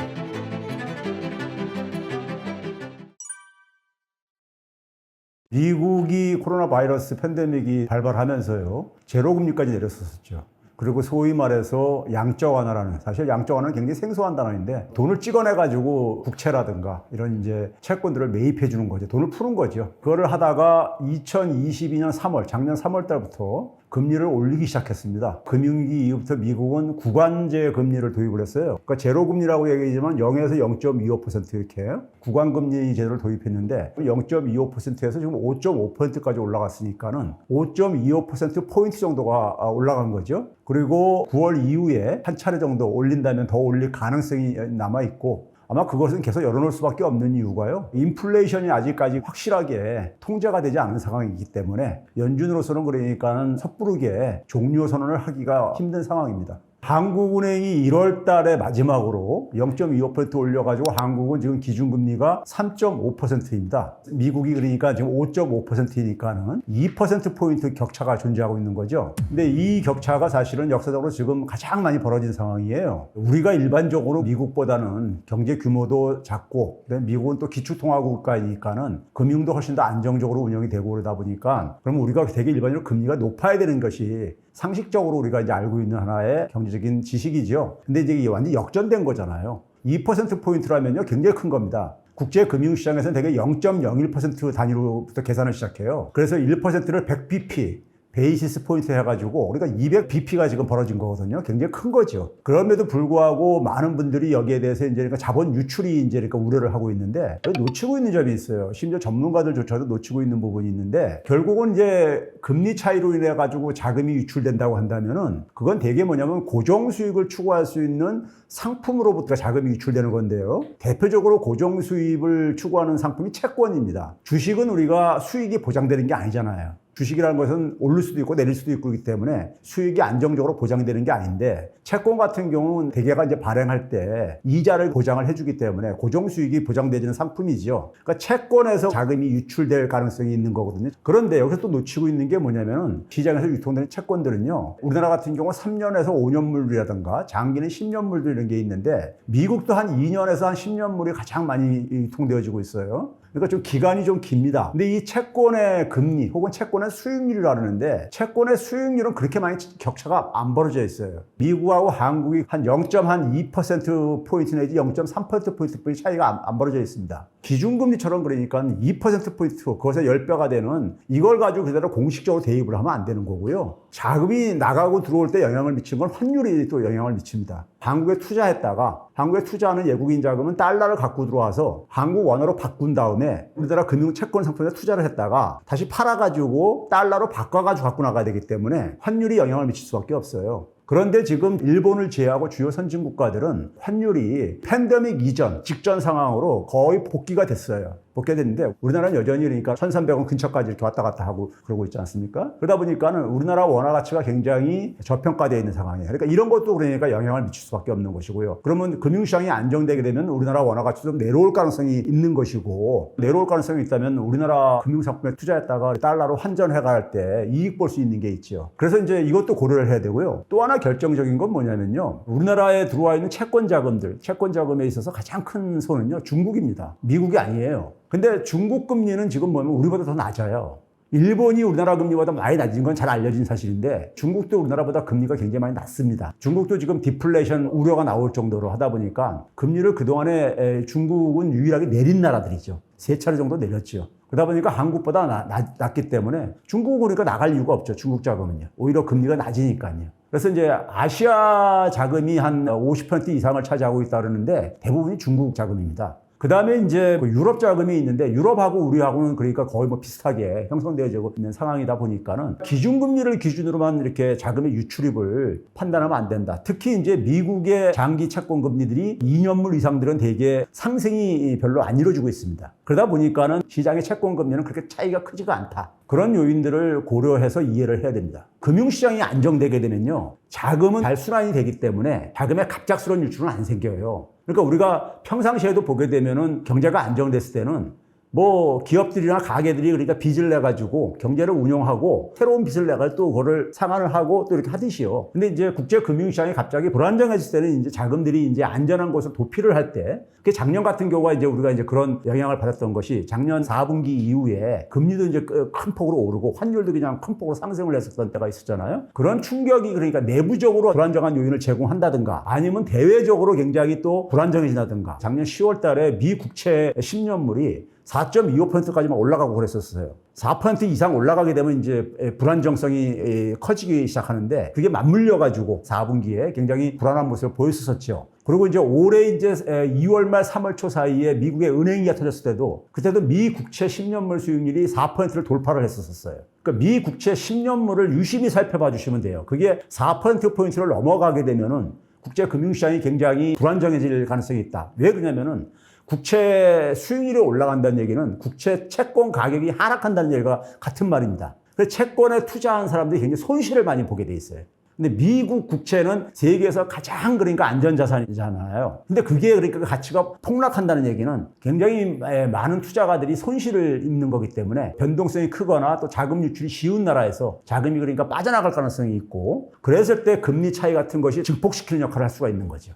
미국이 코로나 바이러스 팬데믹이 발발하면서요, 제로금리까지 내렸었죠. 그리고 소위 말해서 양적 완화라는, 사실 양적 완화는 굉장히 생소한 단어인데 돈을 찍어내가지고 국채라든가 이런 이제 채권들을 매입해 주는 거죠. 돈을 푸는 거죠. 그거를 하다가 2022년 3월, 작년 3월 달부터 금리를 올리기 시작했습니다. 금융위기 이후부터 미국은 구간제 금리를 도입을 했어요. 그러니까 제로금리라고 얘기하지만 0에서 0.25% 이렇게 구간금리 제도를 도입했는데 0.25%에서 지금 5.5%까지 올라갔으니까는 5.25%포인트 정도가 올라간 거죠. 그리고 9월 이후에 한 차례 정도 올린다면 더 올릴 가능성이 남아있고 아마 그것은 계속 열어놓을 수밖에 없는 이유가요. 인플레이션이 아직까지 확실하게 통제가 되지 않은 상황이기 때문에 연준으로서는 그러니까는 섣부르게 종료 선언을 하기가 힘든 상황입니다. 한국은행이 1월 달에 마지막으로 0.25% 올려가지고 한국은 지금 기준금리가 3.5%입니다. 미국이 그러니까 지금 5.5%니까는 2%포인트 격차가 존재하고 있는 거죠. 근데 이 격차가 사실은 역사적으로 지금 가장 많이 벌어진 상황이에요. 우리가 일반적으로 미국보다는 경제 규모도 작고, 미국은 또 기축통화국가이니까는 금융도 훨씬 더 안정적으로 운영이 되고 그러다 보니까 그러면 우리가 되게 일반적으로 금리가 높아야 되는 것이 상식적으로 우리가 이제 알고 있는 하나의 경제적인 지식이죠. 근데 이제 이게 완전히 역전된 거잖아요. 2%포인트라면요, 굉장히 큰 겁니다. 국제금융시장에서는 대개 0.01% 단위로부터 계산을 시작해요. 그래서 1%를 100bp, 베이시스 포인트 해가지고 우리가 200bp가 지금 벌어진 거거든요. 굉장히 큰 거죠. 그럼에도 불구하고 많은 분들이 여기에 대해서 이제 그러니까 자본 유출이 이제 그러니까 우려를 하고 있는데 놓치고 있는 점이 있어요. 심지어 전문가들조차도 놓치고 있는 부분이 있는데 결국은 이제 금리 차이로 인해 가지고 자금이 유출된다고 한다면은 그건 대개 뭐냐면 고정 수익을 추구할 수 있는 상품으로부터 자금이 유출되는 건데요. 대표적으로 고정 수입을 추구하는 상품이 채권입니다. 주식은 우리가 수익이 보장되는 게 아니잖아요. 주식이라는 것은 오를 수도 있고 내릴 수도 있기 때문에 수익이 안정적으로 보장되는 게 아닌데 채권 같은 경우는 대개가 이제 발행할 때 이자를 보장을 해주기 때문에 고정 수익이 보장되는 상품이죠. 그러니까 채권에서 자금이 유출될 가능성이 있는 거거든요. 그런데 여기서 또 놓치고 있는 게 뭐냐면 시장에서 유통되는 채권들은요. 우리나라 같은 경우 3년에서 5년물이라든가 장기는 10년물도 이런 게 있는데 미국도 한 2년에서 한 10년물이 가장 많이 유통되어지고 있어요. 그러니까 좀 기간이 좀 깁니다. 근데 이 채권의 금리 혹은 채권의 수익률이라고 하는데 채권의 수익률은 그렇게 많이 격차가 안 벌어져 있어요. 미국하고 한국이 한 0.2%포인트 내지 0.3%포인트 차이가 안 벌어져 있습니다. 기준금리처럼 그러니까 2%포인트 그것의 10배가 되는 이걸 가지고 그대로 공식적으로 대입을 하면 안 되는 거고요. 자금이 나가고 들어올 때 영향을 미치는 건 환율이 또 영향을 미칩니다. 한국에 투자했다가 한국에 투자하는 외국인 자금은 달러를 갖고 들어와서 한국 원화로 바꾼 다음에 우리나라 금융 채권 상품에 투자를 했다가 다시 팔아가지고 달러로 바꿔가지고 갖고 나가야 되기 때문에 환율이 영향을 미칠 수밖에 없어요. 그런데 지금 일본을 제외하고 주요 선진 국가들은 환율이 팬데믹 이전, 직전 상황으로 거의 복귀가 됐어요. 복귀가 됐는데 우리나라는 여전히 그러니까 1,300원 근처까지 이렇게 왔다 갔다 하고 그러고 있지 않습니까? 그러다 보니까는 우리나라 원화 가치가 굉장히 저평가되어 있는 상황이에요. 그러니까 이런 것도 그러니까 영향을 미칠 수밖에 없는 것이고요. 그러면 금융시장이 안정되게 되면 우리나라 원화 가치도 내려올 가능성이 있는 것이고 내려올 가능성이 있다면 우리나라 금융상품에 투자했다가 달러로 환전해 갈 때 이익 볼 수 있는 게 있죠. 그래서 이제 이것도 고려를 해야 되고요. 또 하나 결정적인 건 뭐냐면요. 우리나라에 들어와 있는 채권 자금들, 채권 자금에 있어서 가장 큰 손은요. 중국입니다. 미국이 아니에요. 근데 중국 금리는 지금 보면 우리보다 더 낮아요. 일본이 우리나라 금리보다 많이 낮은 건 잘 알려진 사실인데 중국도 우리나라보다 금리가 굉장히 많이 낮습니다. 중국도 지금 디플레이션 우려가 나올 정도로 하다 보니까 금리를 그동안에 중국은 유일하게 내린 나라들이죠. 3차례 정도 내렸죠. 그러다 보니까 한국보다 낮기 때문에 중국은 그러니까 나갈 이유가 없죠. 중국 자금은요. 오히려 금리가 낮으니까요. 그래서 이제 아시아 자금이 한 50% 이상을 차지하고 있다 그러는데 대부분이 중국 자금입니다. 그 다음에 이제 유럽 자금이 있는데 유럽하고 우리하고는 그러니까 거의 뭐 비슷하게 형성되어지고 있는 상황이다 보니까는 기준금리를 기준으로만 이렇게 자금의 유출입을 판단하면 안 된다. 특히 이제 미국의 장기 채권 금리들이 2년물 이상들은 대개 상승이 별로 안 이루어지고 있습니다. 그러다 보니까는 시장의 채권 금리는 그렇게 차이가 크지가 않다. 그런 요인들을 고려해서 이해를 해야 됩니다. 금융시장이 안정되게 되면요. 자금은 잘 순환이 되기 때문에 자금의 갑작스러운 유출은 안 생겨요. 그러니까 우리가 평상시에도 보게 되면은 경제가 안정됐을 때는 뭐 기업들이나 가게들이 그러니까 빚을 내가지고 경제를 운영하고 새로운 빚을 내가 또 그거를 상환을 하고 또 이렇게 하듯이요. 근데 이제 국제 금융시장이 갑자기 불안정해질 때는 이제 자금들이 이제 안전한 곳을 도피를 할 때, 그게 작년 같은 경우가 이제 우리가 이제 그런 영향을 받았던 것이 작년 4분기 이후에 금리도 이제 큰 폭으로 오르고 환율도 그냥 큰 폭으로 상승을 했었던 때가 있었잖아요. 그런 충격이 그러니까 내부적으로 불안정한 요인을 제공한다든가 아니면 대외적으로 굉장히 또 불안정해진다든가 작년 10월 달에 미 국채 10년물이 4.25%까지만 올라가고 그랬었어요. 4% 이상 올라가게 되면 이제 불안정성이 커지기 시작하는데 그게 맞물려가지고 4분기에 굉장히 불안한 모습을 보였었죠. 그리고 이제 올해 이제 2월 말 3월 초 사이에 미국의 은행위기가 터졌을 때도 그때도 미 국채 10년물 수익률이 4%를 돌파를 했었어요. 그러니까 미 국채 10년물을 유심히 살펴봐 주시면 돼요. 그게 4%포인트를 넘어가게 되면은 국제 금융시장이 굉장히 불안정해질 가능성이 있다. 왜 그러냐면은 국채 수익률이 올라간다는 얘기는 국채 채권 가격이 하락한다는 얘기가 같은 말입니다. 그래서 채권에 투자한 사람들이 굉장히 손실을 많이 보게 돼 있어요. 근데 미국 국채는 세계에서 가장 그러니까 안전자산이잖아요. 근데 그게 그러니까 그 가치가 폭락한다는 얘기는 굉장히 많은 투자가들이 손실을 입는 거기 때문에 변동성이 크거나 또 자금 유출이 쉬운 나라에서 자금이 그러니까 빠져나갈 가능성이 있고 그랬을 때 금리 차이 같은 것이 증폭시키는 역할을 할 수가 있는 거죠.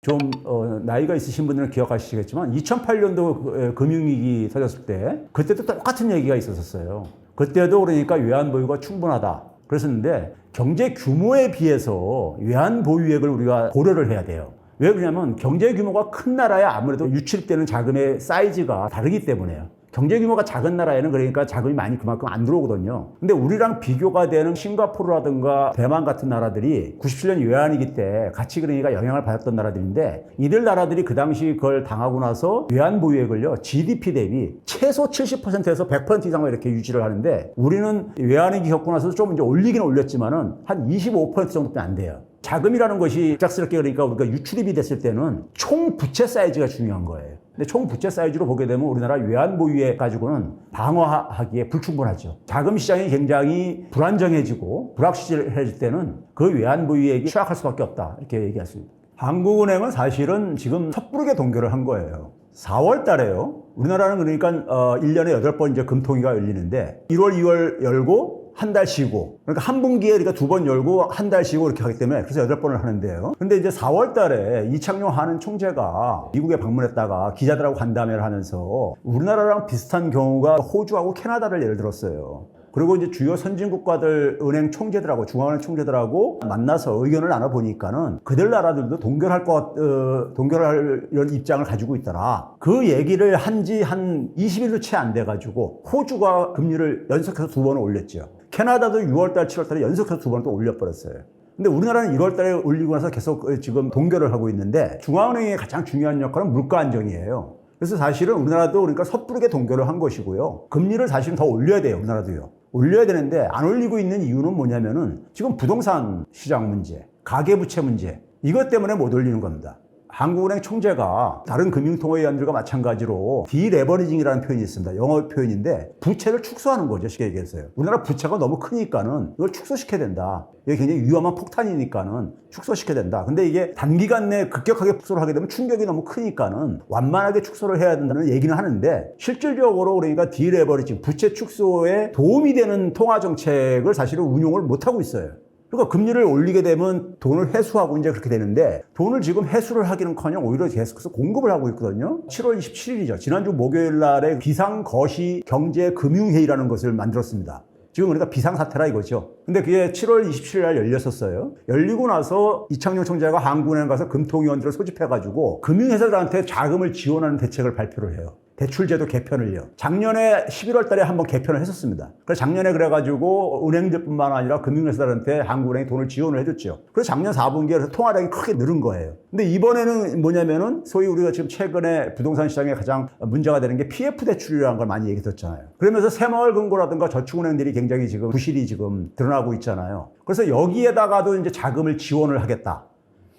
좀 나이가 있으신 분들은 기억하시겠지만 2008년도 금융위기 터졌을 때 그때도 똑같은 얘기가 있었어요. 그때도 그러니까 외환보유가 충분하다 그랬었는데 경제 규모에 비해서 외환보유액을 우리가 고려를 해야 돼요. 왜 그러냐면 경제 규모가 큰 나라에 아무래도 유출되는 자금의 사이즈가 다르기 때문에요. 경제 규모가 작은 나라에는 그러니까 자금이 많이 그만큼 안 들어오거든요. 근데 우리랑 비교가 되는 싱가포르라든가 대만 같은 나라들이 97년 외환위기 때 같이 그러니까 영향을 받았던 나라들인데 이들 나라들이 그 당시 그걸 당하고 나서 외환 보유액을요 GDP 대비 최소 70%에서 100% 이상을 이렇게 유지를 하는데 우리는 외환위기 겪고 나서 좀 이제 올리긴 올렸지만은 한 25% 정도밖에 안 돼요. 자금이라는 것이 갑작스럽게 그러니까 우리가 유출입이 됐을 때는 총 부채 사이즈가 중요한 거예요. 근데 총 부채 사이즈로 보게 되면 우리나라 외환 보유액 가지고는 방어하기에 불충분하죠. 자금 시장이 굉장히 불안정해지고 불확실해질 때는 그 외환 보유액이 취약할 수밖에 없다. 이렇게 얘기할 수 있습니다. 한국은행은 사실은 지금 섣부르게 동결을 한 거예요. 4월 달에요. 우리나라는 그러니까 1년에 8번 이제 금통위가 열리는데 1월, 2월 열고 한 달 쉬고 그러니까 한 분기에 그러니까 2번 열고 한 달 쉬고 이렇게 하기 때문에 그래서 8번을 하는데요. 근데 이제 4월 달에 이창용 하는 총재가 미국에 방문했다가 기자들하고 간담회를 하면서 우리나라랑 비슷한 경우가 호주하고 캐나다를 예를 들었어요. 그리고 이제 주요 선진국가들 은행 총재들하고 중앙은행 총재들하고 만나서 의견을 나눠보니까는 그들 나라들도 동결할 입장을 가지고 있더라. 그 얘기를 한 지 한 20일도 채 안 돼가지고 호주가 금리를 연속해서 2번을 올렸죠. 캐나다도 6월달, 7월달에 연속해서 2번을 또 올려버렸어요. 근데 우리나라는 1월달에 올리고 나서 계속 지금 동결을 하고 있는데 중앙은행의 가장 중요한 역할은 물가 안정이에요. 그래서 사실은 우리나라도 그러니까 섣부르게 동결을 한 것이고요. 금리를 사실은 더 올려야 돼요, 우리나라도요. 올려야 되는데 안 올리고 있는 이유는 뭐냐면은 지금 부동산 시장 문제, 가계부채 문제, 이것 때문에 못 올리는 겁니다. 한국은행 총재가 다른 금융통화위원들과 마찬가지로 디레버리징이라는 표현이 있습니다. 영어 표현인데 부채를 축소하는 거죠. 쉽게 얘기해서요. 우리나라 부채가 너무 크니까는 이걸 축소시켜야 된다. 이게 굉장히 위험한 폭탄이니까는 축소시켜야 된다. 근데 이게 단기간 내에 급격하게 축소를 하게 되면 충격이 너무 크니까는 완만하게 축소를 해야 된다는 얘기는 하는데 실질적으로 그러니까 디레버리징, 부채 축소에 도움이 되는 통화정책을 사실은 운용을 못하고 있어요. 그러니까 금리를 올리게 되면 돈을 회수하고 이제 그렇게 되는데 돈을 지금 회수를 하기는커녕 오히려 계속해서 공급을 하고 있거든요. 7월 27일이죠. 지난주 목요일 날에 비상거시 경제금융회의라는 것을 만들었습니다. 지금 그러니까 비상사태라 이거죠. 근데 그게 7월 27일 날 열렸었어요. 열리고 나서 이창용 총재가 한국은행 가서 금통위원들을 소집해가지고 금융회사들한테 자금을 지원하는 대책을 발표를 해요. 대출제도 개편을요. 작년에 11월 달에 한번 개편을 했었습니다. 그래서 작년에 그래가지고 은행들뿐만 아니라 금융회사들한테 한국은행이 돈을 지원을 해줬죠. 그래서 작년 4분기에 통화량이 크게 늘은 거예요. 근데 이번에는 뭐냐면은 소위 우리가 지금 최근에 부동산 시장에 가장 문제가 되는 게 PF 대출이라는 걸 많이 얘기 들었잖아요. 그러면서 새마을금고라든가 저축은행들이 굉장히 지금 부실이 지금 드러나고 있잖아요. 그래서 여기에다가도 이제 자금을 지원을 하겠다.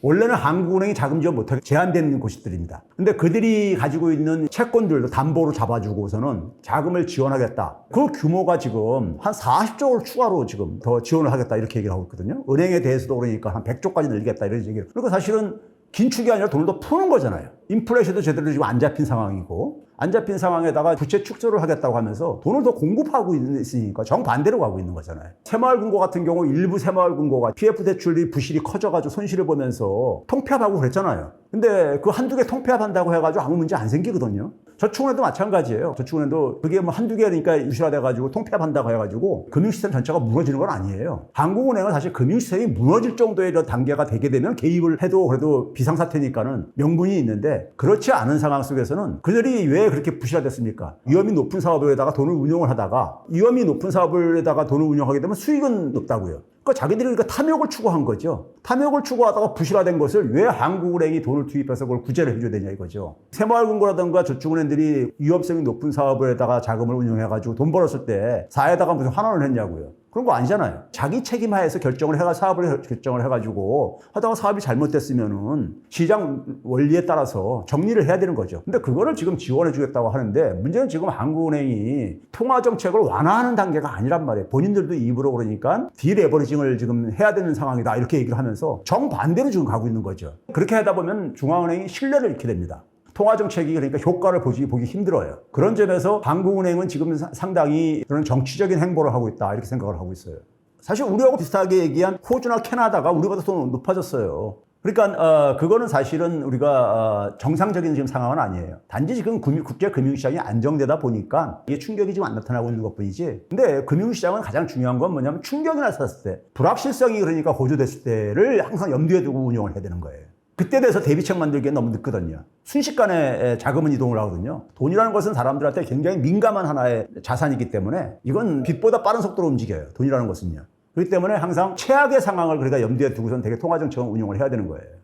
원래는 한국은행이 자금 지원 못하게 제한된 곳들입니다. 근데 그들이 가지고 있는 채권들도 담보로 잡아주고서는 자금을 지원하겠다. 그 규모가 지금 한 40조를 추가로 지금 더 지원을 하겠다 이렇게 얘기를 하고 있거든요. 은행에 대해서도 그러니까 한 100조까지 늘리겠다 이런 얘기를. 그러니까 사실은 긴축이 아니라 돈을 더 푸는 거잖아요. 인플레이션도 제대로 지금 안 잡힌 상황이고 안 잡힌 상황에다가 부채 축소를 하겠다고 하면서 돈을 더 공급하고 있으니까 정반대로 가고 있는 거잖아요. 새마을금고 같은 경우 일부 새마을금고가 PF 대출이 부실이 커져가지고 손실을 보면서 통폐합하고 그랬잖아요. 근데 그 한두 개 통폐합한다고 해가지고 아무 문제 안 생기거든요. 저축은행도 마찬가지예요. 저축은행도 그게 뭐 한두 개니까 유실화돼가지고 통폐합한다고 해가지고 금융시스템 전체가 무너지는 건 아니에요. 한국은행은 사실 금융시스템이 무너질 정도의 이런 단계가 되게 되면 개입을 해도 그래도 비상사태니까는 명분이 있는데 그렇지 않은 상황 속에서는 그들이 왜 그렇게 부실화됐습니까? 위험이 높은 사업에다가 돈을 운용을 하다가 위험이 높은 사업에다가 돈을 운용하게 되면 수익은 높다고요. 그러니까 자기들이 그러니까 탐욕을 추구한 거죠. 탐욕을 추구하다가 부실화된 것을 왜 한국은행이 돈을 투입해서 그걸 구제를 해줘야 되냐 이거죠. 새마을금고라든가 저축은행들이 위험성이 높은 사업에다가 자금을 운용해가지고 돈 벌었을 때 사회에다가 무슨 환원을 했냐고요. 그런 거 아니잖아요. 자기 책임하에서 결정을 해가 사업을 결정을 해가지고 하다가 사업이 잘못됐으면은 시장 원리에 따라서 정리를 해야 되는 거죠. 근데 그거를 지금 지원해주겠다고 하는데 문제는 지금 한국은행이 통화 정책을 완화하는 단계가 아니란 말이에요. 본인들도 입으로 그러니까 디레버리징을 지금 해야 되는 상황이다 이렇게 얘기를 하면서 정반대로 지금 가고 있는 거죠. 그렇게 하다 보면 중앙은행이 신뢰를 잃게 됩니다. 통화정책이 그러니까 효과를 보기 힘들어요. 그런 점에서 한국은행은 지금 상당히 그런 정치적인 행보를 하고 있다 이렇게 생각을 하고 있어요. 사실 우리하고 비슷하게 얘기한 호주나 캐나다가 우리보다 더 높아졌어요. 그러니까 그거는 사실은 우리가 정상적인 지금 상황은 아니에요. 단지 지금 국제 금융시장이 안정되다 보니까 이게 충격이 지금 안 나타나고 있는 것뿐이지. 근데 금융시장은 가장 중요한 건 뭐냐면 충격이 나타났을 때 불확실성이 그러니까 고조됐을 때를 항상 염두에 두고 운용을 해야 되는 거예요. 그때 돼서 대비책 만들기엔 너무 늦거든요. 순식간에 자금은 이동을 하거든요. 돈이라는 것은 사람들한테 굉장히 민감한 하나의 자산이기 때문에 이건 빛보다 빠른 속도로 움직여요. 돈이라는 것은요. 그렇기 때문에 항상 최악의 상황을 그러니까 염두에 두고선 되게 통화정책은 운용을 해야 되는 거예요.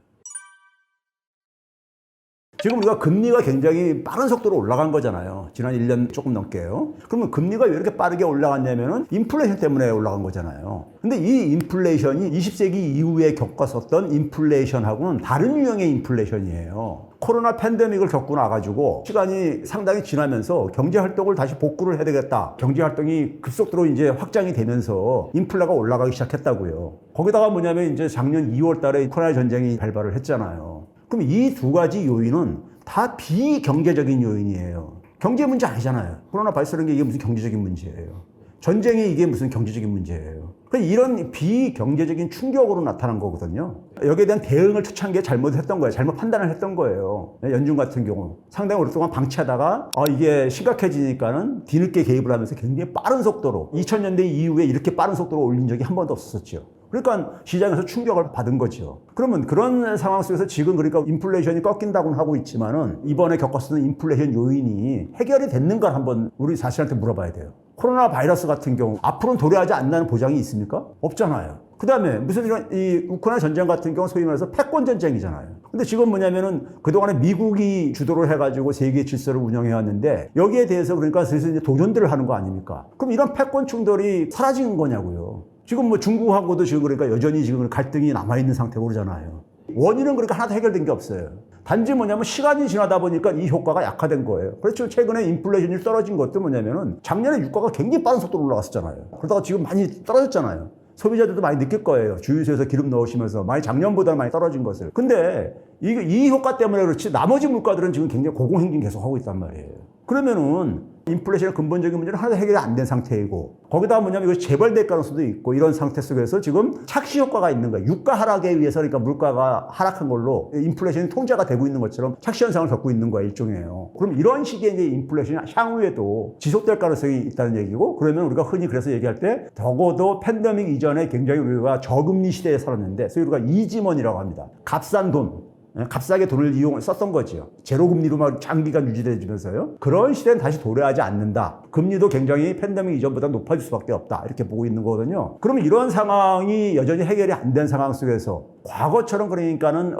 지금 우리가 금리가 굉장히 빠른 속도로 올라간 거잖아요. 지난 1년 조금 넘게요. 그러면 금리가 왜 이렇게 빠르게 올라갔냐면은 인플레이션 때문에 올라간 거잖아요. 근데 이 인플레이션이 20세기 이후에 겪었었던 인플레이션하고는 다른 유형의 인플레이션이에요. 코로나 팬데믹을 겪고 나가지고 시간이 상당히 지나면서 경제활동을 다시 복구를 해야 되겠다. 경제활동이 급속도로 이제 확장이 되면서 인플레가 올라가기 시작했다고요. 거기다가 뭐냐면 이제 작년 2월 달에 코로나 전쟁이 발발을 했잖아요. 그럼 이 두 가지 요인은 다 비경제적인 요인이에요. 경제 문제 아니잖아요. 코로나 발생한 게 이게 무슨 경제적인 문제예요. 전쟁이 이게 무슨 경제적인 문제예요. 이런 비경제적인 충격으로 나타난 거거든요. 여기에 대한 대응을 초창기에 잘못했던 거예요. 잘못 판단을 했던 거예요. 연준 같은 경우 상당히 오랫동안 방치하다가 이게 심각해지니까는 뒤늦게 개입을 하면서 굉장히 빠른 속도로 2000년대 이후에 이렇게 빠른 속도로 올린 적이 한 번도 없었죠. 그러니까 시장에서 충격을 받은 거죠. 그러면 그런 상황 속에서 지금 그러니까 인플레이션이 꺾인다고는 하고 있지만은 이번에 겪었던 인플레이션 요인이 해결이 됐는가 한번 우리 자신한테 물어봐야 돼요. 코로나 바이러스 같은 경우 앞으로는 도래하지 않는다는 보장이 있습니까? 없잖아요. 그 다음에 무슨 이런 이 우크라이나 전쟁 같은 경우 소위 말해서 패권 전쟁이잖아요. 근데 지금 뭐냐면은 그동안에 미국이 주도를 해가지고 세계 질서를 운영해왔는데 여기에 대해서 그러니까 슬슬 이제 도전들을 하는 거 아닙니까? 그럼 이런 패권 충돌이 사라지는 거냐고요. 지금 뭐 중국하고도 지금 그러니까 여전히 지금 갈등이 남아있는 상태고 그러잖아요. 원인은 그러니까 하나도 해결된 게 없어요. 단지 뭐냐면 시간이 지나다 보니까 이 효과가 약화된 거예요. 그렇죠. 최근에 인플레이션이 떨어진 것도 뭐냐면은 작년에 유가가 굉장히 빠른 속도로 올라갔었잖아요. 그러다가 지금 많이 떨어졌잖아요. 소비자들도 많이 느낄 거예요. 주유소에서 기름 넣으시면서 많이 작년보다 많이 떨어진 것을. 근데 이 효과 때문에 그렇지 나머지 물가들은 지금 굉장히 고공행진 계속하고 있단 말이에요. 그러면은 인플레이션의 근본적인 문제는 하나도 해결이 안 된 상태이고 거기다가 뭐냐면 이것이 재발될 가능성도 있고 이런 상태 속에서 지금 착시 효과가 있는 거예요. 유가 하락에 의해서 그러니까 물가가 하락한 걸로 인플레이션이 통제가 되고 있는 것처럼 착시 현상을 겪고 있는 거예요. 일종이에요. 그럼 이런 식의 이제 인플레이션이 향후에도 지속될 가능성이 있다는 얘기고 그러면 우리가 흔히 그래서 얘기할 때 적어도 팬데믹 이전에 굉장히 우리가 저금리 시대에 살았는데 소위 우리가 이지머니라고 합니다. 값싼 돈. 값싸게 돈을 썼던 거죠. 제로금리로 막 장기간 유지되면서요. 그런 시대는 다시 도래하지 않는다. 금리도 굉장히 팬데믹 이전보다 높아질 수밖에 없다. 이렇게 보고 있는 거거든요. 그러면 이런 상황이 여전히 해결이 안 된 상황 속에서 과거처럼 그러니까는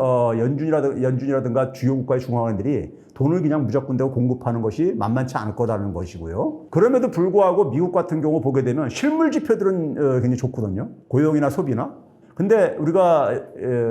연준이라든가 주요 국가의 중앙은행들이 돈을 그냥 무조건 대고 공급하는 것이 만만치 않을 거라는 것이고요. 그럼에도 불구하고 미국 같은 경우 보게 되면 실물 지표들은 굉장히 좋거든요. 고용이나 소비나. 근데 우리가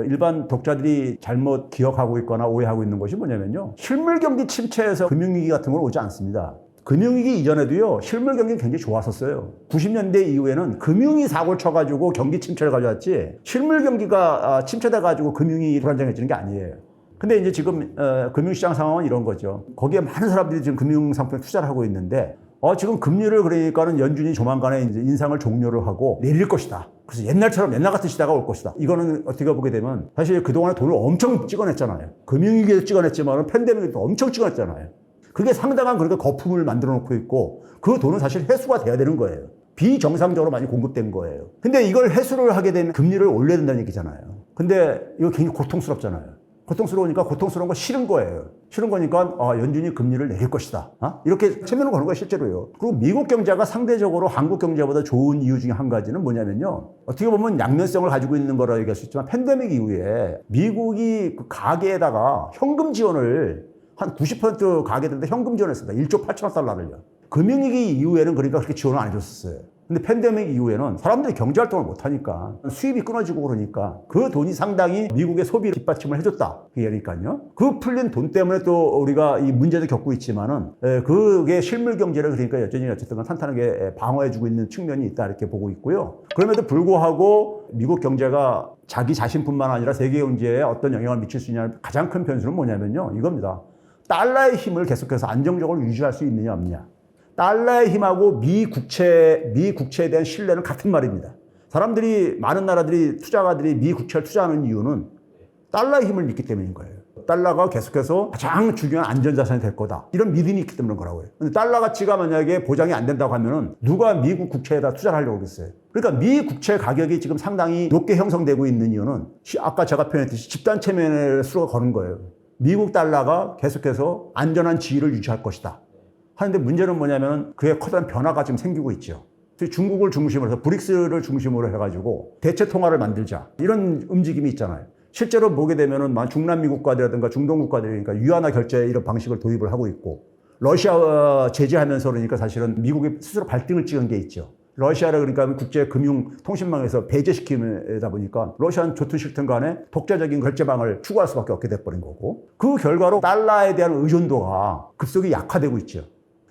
일반 독자들이 잘못 기억하고 있거나 오해하고 있는 것이 뭐냐면요. 실물 경기 침체에서 금융위기 같은 건 오지 않습니다. 금융위기 이전에도요, 실물 경기는 굉장히 좋았었어요. 90년대 이후에는 금융이 사고를 쳐가지고 경기 침체를 가져왔지, 실물 경기가 침체돼가지고 금융이 불안정해지는 게 아니에요. 근데 이제 지금 금융시장 상황은 이런 거죠. 거기에 많은 사람들이 지금 금융상품에 투자를 하고 있는데, 지금 금리를 그러니까는 연준이 조만간에 이제 인상을 종료를 하고 내릴 것이다. 그래서 옛날 같은 시대가 올 것이다. 이거는 어떻게 보게 되면 사실 그동안에 돈을 엄청 찍어냈잖아요. 금융위기에도 찍어냈지만 팬데믹에도 엄청 찍어냈잖아요. 그게 상당한 그러니까 거품을 만들어 놓고 있고 그 돈은 사실 회수가 돼야 되는 거예요. 비정상적으로 많이 공급된 거예요. 근데 이걸 회수를 하게 되면 금리를 올려야 된다는 얘기잖아요. 근데 이거 굉장히 고통스럽잖아요. 고통스러우니까 고통스러운 거 싫은 거예요. 싫은 거니까 연준이 금리를 내릴 것이다. 이렇게 체면을 거는 거예요, 실제로요. 그리고 미국 경제가 상대적으로 한국 경제보다 좋은 이유 중에 한 가지는 뭐냐면요. 어떻게 보면 양면성을 가지고 있는 거라 얘기할 수 있지만 팬데믹 이후에 미국이 그 가계에다가 현금 지원을 한 90% 가계들한테 현금 지원했습니다. 1조 8천억 달러를요. 금융위기 이후에는 그러니까 그렇게 지원을 안 해줬었어요. 근데 팬데믹 이후에는 사람들이 경제활동을 못하니까 수입이 끊어지고 그러니까 그 돈이 상당히 미국의 소비를 뒷받침을 해줬다. 그러니까요. 그 풀린 돈 때문에 또 우리가 이 문제도 겪고 있지만은 그게 실물 경제를 그러니까 여전히 어쨌든 탄탄하게 방어해주고 있는 측면이 있다 이렇게 보고 있고요. 그럼에도 불구하고 미국 경제가 자기 자신뿐만 아니라 세계 경제에 어떤 영향을 미칠 수 있냐는 가장 큰 변수는 뭐냐면요. 이겁니다. 달러의 힘을 계속해서 안정적으로 유지할 수 있느냐 없느냐. 달러의 힘하고 미 국채에 대한 신뢰는 같은 말입니다. 많은 나라들이, 투자가들이 미 국채를 투자하는 이유는 달러의 힘을 믿기 때문인 거예요. 달러가 계속해서 가장 중요한 안전자산이 될 거다. 이런 믿음이 있기 때문인 거라고요. 근데 달러 가치가 만약에 보장이 안 된다고 하면은 누가 미국 국채에다 투자를 하려고 그랬어요. 그러니까 미 국채 가격이 지금 상당히 높게 형성되고 있는 이유는 아까 제가 표현했듯이 집단 체면의 수로가 거는 거예요. 미국 달러가 계속해서 안전한 지위를 유지할 것이다. 하는데 문제는 뭐냐면 그에 커다란 변화가 지금 생기고 있죠. 중국을 중심으로 해서 브릭스를 중심으로 해가지고 대체 통화를 만들자. 이런 움직임이 있잖아요. 실제로 보게 되면은 중남미 국가들이라든가 중동 국가들이 그러니까 위안화 결제 이런 방식을 도입을 하고 있고 러시아 제재하면서 그러니까 사실은 미국이 스스로 발등을 찍은 게 있죠. 러시아를 그러니까 국제 금융 통신망에서 배제시키다 보니까 러시아는 좋든 싫든 간에 독자적인 결제망을 추구할 수밖에 없게 돼버린 거고 그 결과로 달러에 대한 의존도가 급속히 약화되고 있죠.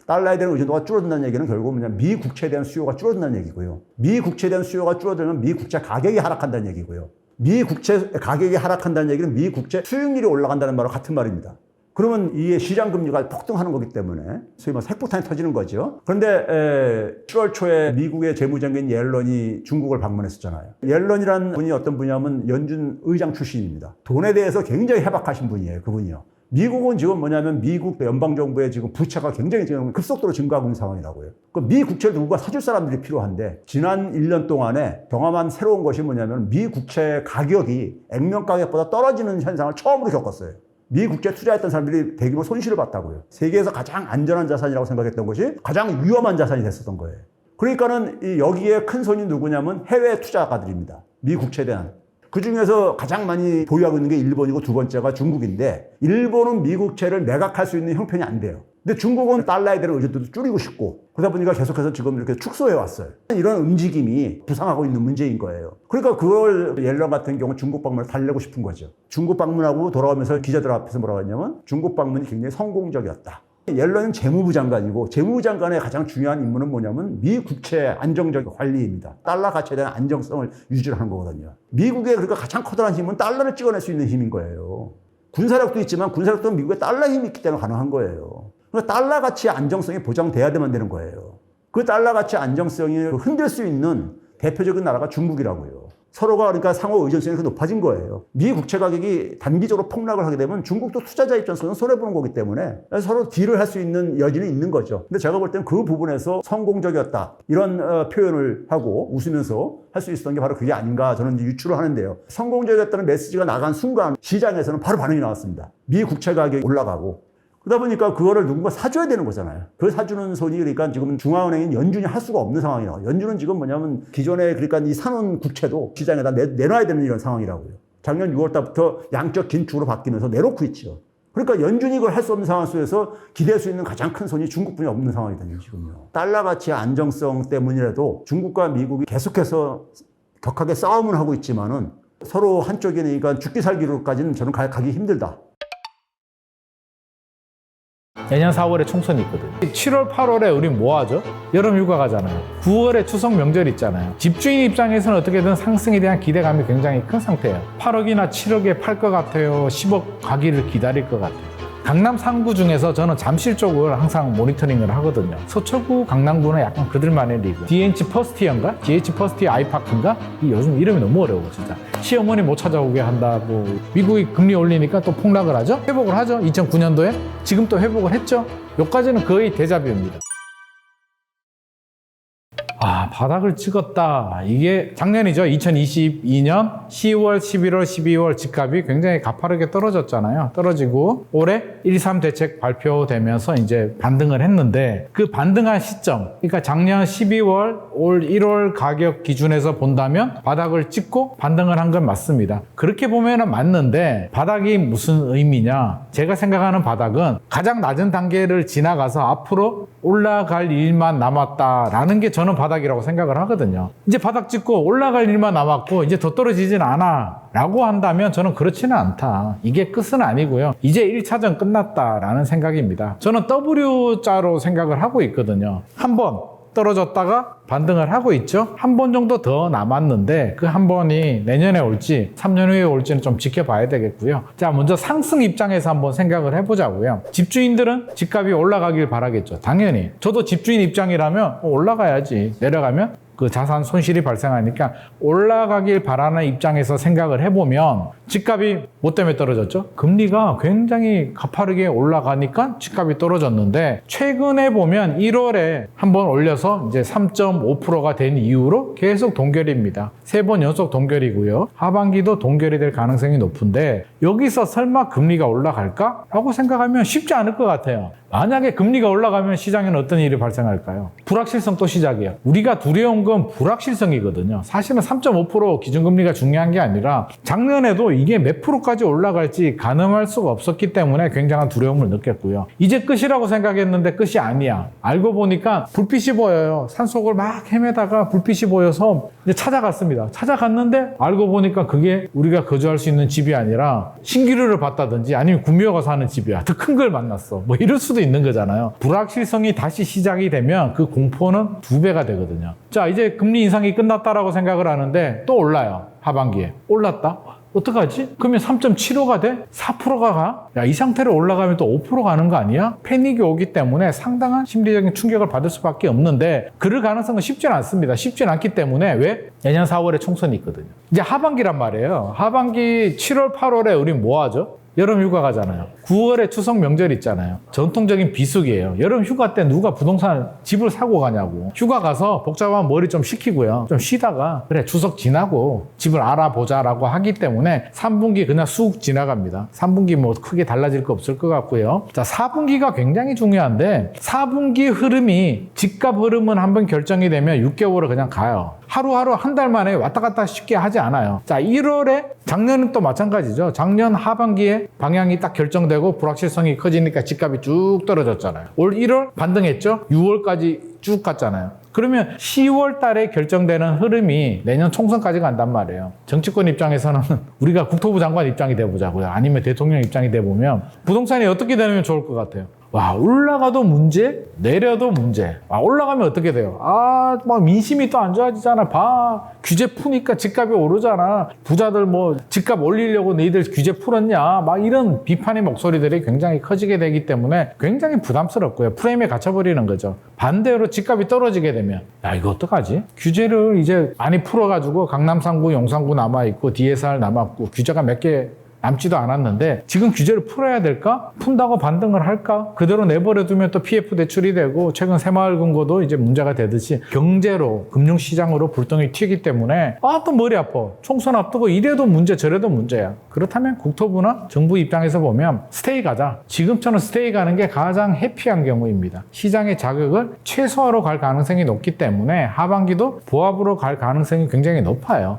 달러에 대한 의존도가 줄어든다는 얘기는 결국 뭐냐 미 국채에 대한 수요가 줄어든다는 얘기고요. 미 국채에 대한 수요가 줄어들면 미 국채 가격이 하락한다는 얘기고요. 미 국채 가격이 하락한다는 얘기는 미 국채 수익률이 올라간다는 말과 같은 말입니다. 그러면 이게 시장 금리가 폭등하는 거기 때문에 소위 말해서 핵폭탄이 터지는 거죠. 그런데 7월 초에 미국의 재무장관 옐런이 중국을 방문했었잖아요. 옐런이라는 분이 어떤 분이냐면 연준 의장 출신입니다. 돈에 대해서 굉장히 해박하신 분이에요. 그분이요. 미국은 지금 뭐냐면 미국 연방정부의 지금 부채가 굉장히 지금 급속도로 증가하고 있는 상황이라고요. 그 미 국채를 누가 사줄 사람들이 필요한데 지난 1년 동안에 경험한 새로운 것이 뭐냐면 미 국채 가격이 액면 가격보다 떨어지는 현상을 처음으로 겪었어요. 미 국채 투자했던 사람들이 대규모 손실을 봤다고요. 세계에서 가장 안전한 자산이라고 생각했던 것이 가장 위험한 자산이 됐었던 거예요. 그러니까는 여기에 큰 손이 누구냐면 해외 투자가들입니다. 미 국채에 대한. 그 중에서 가장 많이 보유하고 있는 게 일본이고 두 번째가 중국인데 일본은 미국채를 매각할 수 있는 형편이 안 돼요. 근데 중국은 달러에 대한 의존도도 줄이고 싶고 그러다 보니까 계속해서 지금 이렇게 축소해 왔어요. 이런 움직임이 부상하고 있는 문제인 거예요. 그러니까 그걸 옐런 같은 경우 중국 방문을 달래고 싶은 거죠. 중국 방문하고 돌아오면서 기자들 앞에서 뭐라고 했냐면 중국 방문이 굉장히 성공적이었다. 옐런은 재무부 장관이고 재무부 장관의 가장 중요한 임무는 뭐냐면 미 국채 안정적 관리입니다. 달러 가치에 대한 안정성을 유지를 하는 거거든요. 미국의 그러니까 가장 커다란 힘은 달러를 찍어낼 수 있는 힘인 거예요. 군사력도 있지만 군사력도 미국의 달러 힘이 있기 때문에 가능한 거예요. 그러니까 달러 가치의 안정성이 보장돼야만 되는 거예요. 그 달러 가치의 안정성이 흔들 수 있는 대표적인 나라가 중국이라고요. 서로가 그러니까 상호 의존성이 높아진 거예요. 미 국채 가격이 단기적으로 폭락을 하게 되면 중국도 투자자 입장에서는 손해보는 거기 때문에 서로 딜을 할 수 있는 여지는 있는 거죠. 근데 제가 볼 때는 그 부분에서 성공적이었다. 이런 표현을 하고 웃으면서 할 수 있었던 게 바로 그게 아닌가 저는 이제 유추를 하는데요. 성공적이었다는 메시지가 나간 순간 시장에서는 바로 반응이 나왔습니다. 미 국채 가격이 올라가고 그러다 보니까 그거를 누군가 사줘야 되는 거잖아요. 그 사주는 손이 그러니까 지금 중앙은행인 연준이 할 수가 없는 상황이라고. 연준은 지금 뭐냐면 기존에 그러니까 이 사놓은 국채도 시장에다 내놔야 되는 이런 상황이라고요. 작년 6월 달부터 양적 긴축으로 바뀌면서 내놓고 있죠. 그러니까 연준이 이걸 할 수 없는 상황 속에서 기댈 수 있는 가장 큰 손이 중국뿐이 없는 상황이거든요, 지금요. 달러 가치의 안정성 때문이라도 중국과 미국이 계속해서 격하게 싸움을 하고 있지만은 서로 한쪽이니까 죽기 살기로까지는 저는 가기 힘들다. 내년 4월에 총선이 있거든요. 7월, 8월에 우린 뭐 하죠? 여름 휴가 가잖아요. 9월에 추석 명절 있잖아요. 집주인 입장에서는 어떻게든 상승에 대한 기대감이 굉장히 큰 상태예요. 8억이나 7억에 팔 것 같아요. 10억 가기를 기다릴 것 같아요. 강남 3구 중에서 저는 잠실 쪽을 항상 모니터링을 하거든요. 서초구, 강남구는 약간 그들만의 리그. DH 퍼스티어인가? DH 퍼스티어 아이파크인가? 요즘 이름이 너무 어려워, 진짜. 시어머니 못 찾아오게 한다고. 미국이 금리 올리니까 또 폭락을 하죠? 회복을 하죠? 2009년도에? 지금 또 회복을 했죠? 여기까지는 거의 데자뷰입니다. 바닥을 찍었다. 이게 작년이죠. 2022년 10월, 11월, 12월 집값이 굉장히 가파르게 떨어졌잖아요. 떨어지고 올해 1.3 대책 발표되면서 이제 반등을 했는데 그 반등한 시점, 그러니까 작년 12월, 올 1월 가격 기준에서 본다면 바닥을 찍고 반등을 한 건 맞습니다. 그렇게 보면은 맞는데 바닥이 무슨 의미냐? 제가 생각하는 바닥은 가장 낮은 단계를 지나가서 앞으로 올라갈 일만 남았다라는 게 저는 바닥이라고 생각을 하거든요. 이제 바닥 찍고 올라갈 일만 남았고 이제 더 떨어지진 않아 라고 한다면 저는 그렇지는 않다. 이게 끝은 아니고요. 이제 1차전 끝났다라는 생각입니다. 저는 W자로 생각을 하고 있거든요. 한번 떨어졌다가 반등을 하고 있죠. 한 번 정도 더 남았는데 그 한 번이 내년에 올지 3년 후에 올지는 좀 지켜봐야 되겠고요. 자, 먼저 상승 입장에서 한번 생각을 해보자고요. 집주인들은 집값이 올라가길 바라겠죠. 당연히 저도 집주인 입장이라면 올라가야지. 내려가면 그 자산 손실이 발생하니까 올라가길 바라는 입장에서 생각을 해보면 집값이 뭐 때문에 떨어졌죠? 금리가 굉장히 가파르게 올라가니까 집값이 떨어졌는데 최근에 보면 1월에 한번 올려서 이제 3.5%가 된 이후로 계속 동결입니다. 3번 연속 동결이고요. 하반기도 동결이 될 가능성이 높은데 여기서 설마 금리가 올라갈까? 라고 생각하면 쉽지 않을 것 같아요. 만약에 금리가 올라가면 시장에는 어떤 일이 발생할까요? 불확실성 또 시작이에요. 우리가 두려운 건 불확실성이거든요. 사실은 3.5% 기준금리가 중요한 게 아니라 작년에도 이게 몇 프로까지 올라갈지 가늠할 수가 없었기 때문에 굉장한 두려움을 느꼈고요. 이제 끝이라고 생각했는데 끝이 아니야. 알고 보니까 불빛이 보여요. 산속을 막 헤매다가 불빛이 보여서 이제 찾아갔습니다. 찾아갔는데 알고 보니까 그게 우리가 거주할 수 있는 집이 아니라 신기루를 봤다든지 아니면 구미호가 사는 집이야. 더 큰 걸 만났어. 뭐 이럴 수도 있는 거잖아요. 불확실성이 다시 시작이 되면 그 공포는 2배가 되거든요. 자, 이제 금리 인상이 끝났다라고 생각을 하는데 또 올라요. 하반기에. 올랐다? 어떡하지? 그러면 3.75가 돼? 4%가 가? 야, 이 상태로 올라가면 또 5% 가는 거 아니야? 패닉이 오기 때문에 상당한 심리적인 충격을 받을 수밖에 없는데 그럴 가능성은 쉽지는 않습니다. 쉽지는 않기 때문에 왜? 내년 4월에 총선이 있거든요. 이제 하반기란 말이에요. 하반기 7월, 8월에 우린 뭐 하죠? 여름 휴가 가잖아요. 9월에 추석 명절 있잖아요. 전통적인 비수기예요. 여름 휴가 때 누가 부동산 집을 사고 가냐고. 휴가 가서 복잡한 머리 좀 식히고요. 좀 쉬다가 그래 추석 지나고 집을 알아보자라고 하기 때문에 3분기 그냥 쑥 지나갑니다. 3분기 뭐 크게 달라질 거 없을 것 같고요. 자, 4분기가 굉장히 중요한데 4분기 흐름이 집값 흐름은 한번 결정이 되면 6개월을 그냥 가요. 하루하루 한 달 만에 왔다 갔다 쉽게 하지 않아요. 자, 1월에 작년은 또 마찬가지죠. 작년 하반기에 방향이 딱 결정되고 불확실성이 커지니까 집값이 쭉 떨어졌잖아요. 올 1월 반등했죠. 6월까지 쭉 갔잖아요. 그러면 10월 달에 결정되는 흐름이 내년 총선까지 간단 말이에요. 정치권 입장에서는 우리가 국토부 장관 입장이 돼보자고요. 아니면 대통령 입장이 돼보면 부동산이 어떻게 되면 좋을 것 같아요? 와, 올라가도 문제, 내려도 문제. 올라가면 어떻게 돼요? 막 민심이 또 안 좋아지잖아. 규제 푸니까 집값이 오르잖아. 부자들 뭐 집값 올리려고 너희들 규제 풀었냐? 막 이런 비판의 목소리들이 굉장히 커지게 되기 때문에 굉장히 부담스럽고요. 프레임에 갇혀버리는 거죠. 반대로 집값이 떨어지게 되면 야, 이거 어떡하지? 규제를 이제 많이 풀어가지고 강남 3구, 용산구 남아있고 DSR 남았고 규제가 몇 개 남지도 않았는데 지금 규제를 풀어야 될까? 푼다고 반등을 할까? 그대로 내버려 두면 또 PF 대출이 되고 최근 새마을금고도 이제 문제가 되듯이 경제로 금융시장으로 불똥이 튀기 때문에 또 머리 아파. 총선 앞두고 이래도 문제 저래도 문제야. 그렇다면 국토부나 정부 입장에서 보면 스테이 가자. 지금처럼 스테이 가는 게 가장 해피한 경우입니다. 시장의 자극을 최소화로 갈 가능성이 높기 때문에 하반기도 보합으로 갈 가능성이 굉장히 높아요.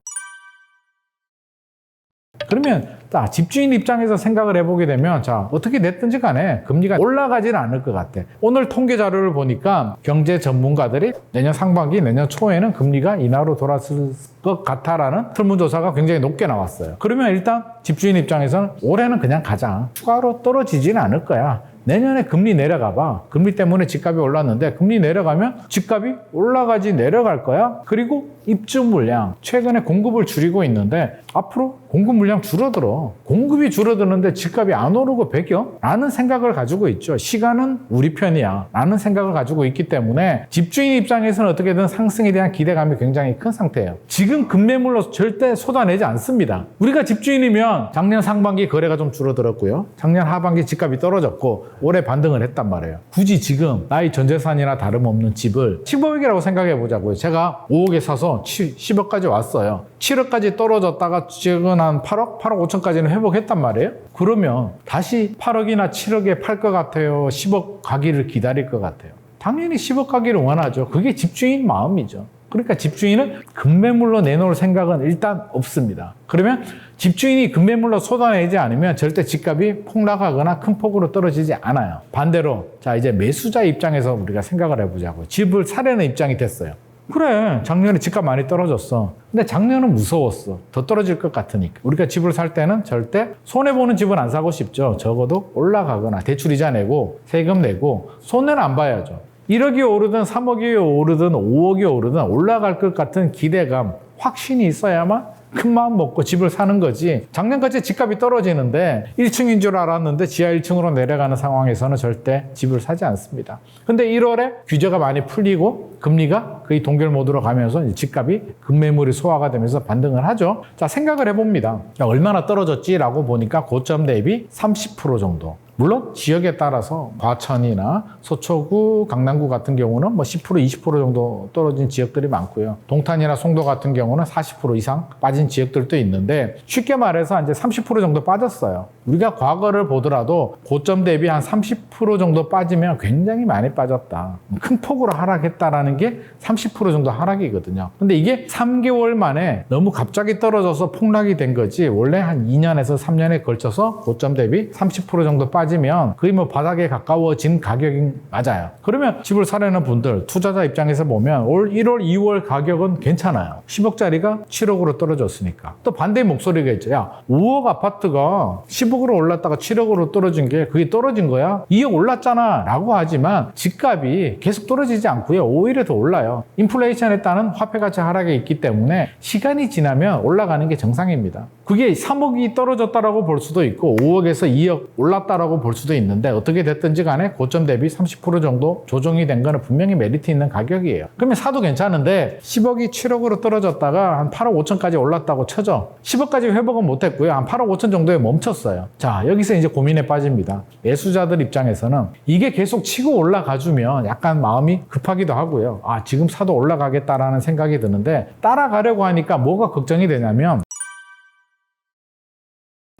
그러면 집주인 입장에서 생각을 해보게 되면 어떻게 됐든지 간에 금리가 올라가지는 않을 것 같아. 오늘 통계 자료를 보니까 경제 전문가들이 내년 상반기, 내년 초에는 금리가 인하로 돌아설 것 같다라는 설문조사가 굉장히 높게 나왔어요. 그러면 일단 집주인 입장에서는 올해는 그냥 가자. 추가로 떨어지지는 않을 거야. 내년에 금리 내려가 봐. 금리 때문에 집값이 올랐는데 금리 내려가면 집값이 올라가지 내려갈 거야. 그리고 입주 물량. 최근에 공급을 줄이고 있는데 앞으로 공급 물량 줄어들어. 공급이 줄어드는데 집값이 안 오르고 배겨? 라는 생각을 가지고 있죠. 시간은 우리 편이야. 라는 생각을 가지고 있기 때문에 집주인 입장에서는 어떻게든 상승에 대한 기대감이 굉장히 큰 상태예요. 지금 급매물로 절대 쏟아내지 않습니다. 우리가 집주인이면 작년 상반기 거래가 좀 줄어들었고요. 작년 하반기 집값이 떨어졌고 올해 반등을 했단 말이에요. 굳이 지금 나의 전재산이나 다름없는 집을 15억이라고 생각해 보자고요. 제가 5억에 사서 10억까지 왔어요. 7억까지 떨어졌다가 지금 한 8억? 8억 5천까지는 회복했단 말이에요. 그러면 다시 8억이나 7억에 팔 것 같아요? 10억 가기를 기다릴 것 같아요? 당연히 10억 가기를 원하죠. 그게 집주인 마음이죠. 그러니까 집주인은 급매물로 내놓을 생각은 일단 없습니다. 그러면 집주인이 급매물로 쏟아내지 않으면 절대 집값이 폭락하거나 큰 폭으로 떨어지지 않아요. 반대로 이제 매수자 입장에서 우리가 생각을 해보자고요. 집을 사려는 입장이 됐어요. 그래, 작년에 집값 많이 떨어졌어. 근데 작년은 무서웠어. 더 떨어질 것 같으니까. 우리가 집을 살 때는 절대 손해보는 집은 안 사고 싶죠. 적어도 올라가거나 대출이자 내고 세금 내고 손해는 안 봐야죠. 1억이 오르든 3억이 오르든 5억이 오르든 올라갈 것 같은 기대감, 확신이 있어야만 큰 마음 먹고 집을 사는 거지. 작년까지 집값이 떨어지는데 1층인 줄 알았는데 지하 1층으로 내려가는 상황에서는 절대 집을 사지 않습니다. 근데 1월에 규제가 많이 풀리고 금리가 거의 동결 모드로 가면서 집값이 급매물이 소화가 되면서 반등을 하죠. 생각을 해봅니다. 얼마나 떨어졌지라고 보니까 고점 대비 30% 정도. 물론 지역에 따라서 과천이나 서초구, 강남구 같은 경우는 10%, 20% 정도 떨어진 지역들이 많고요. 동탄이나 송도 같은 경우는 40% 이상 빠진 지역들도 있는데 쉽게 말해서 이제 30% 정도 빠졌어요. 우리가 과거를 보더라도 고점 대비 한 30% 정도 빠지면 굉장히 많이 빠졌다. 큰 폭으로 하락했다라는 게 30% 정도 하락이거든요. 근데 이게 3개월 만에 너무 갑자기 떨어져서 폭락이 된 거지 원래 한 2년에서 3년에 걸쳐서 고점 대비 30% 정도 빠지면 거의 바닥에 가까워진 가격이 맞아요. 그러면 집을 사려는 분들, 투자자 입장에서 보면 올 1월, 2월 가격은 괜찮아요. 10억짜리가 7억으로 떨어졌으니까. 또 반대의 목소리가 있죠. 야, 5억 아파트가 10억으로 올랐다가 7억으로 떨어진 게 그게 떨어진 거야? 2억 올랐잖아 라고 하지만 집값이 계속 떨어지지 않고요. 오히려 더 올라요. 인플레이션에 따른 화폐가치 하락이 있기 때문에 시간이 지나면 올라가는 게 정상입니다. 그게 3억이 떨어졌다라고 볼 수도 있고 5억에서 2억 올랐다라고 볼 수도 있는데 어떻게 됐든지 간에 고점 대비 30% 정도 조정이 된 거는 분명히 메리트 있는 가격이에요. 그러면 사도 괜찮은데 10억이 7억으로 떨어졌다가 한 8억 5천까지 올랐다고 쳐줘. 10억까지 회복은 못했고요. 한 8억 5천 정도에 멈췄어요. 자, 여기서 이제 고민에 빠집니다. 매수자들 입장에서는 이게 계속 치고 올라가주면 약간 마음이 급하기도 하고요. 지금 사도 올라가겠다라는 생각이 드는데 따라가려고 하니까 뭐가 걱정이 되냐면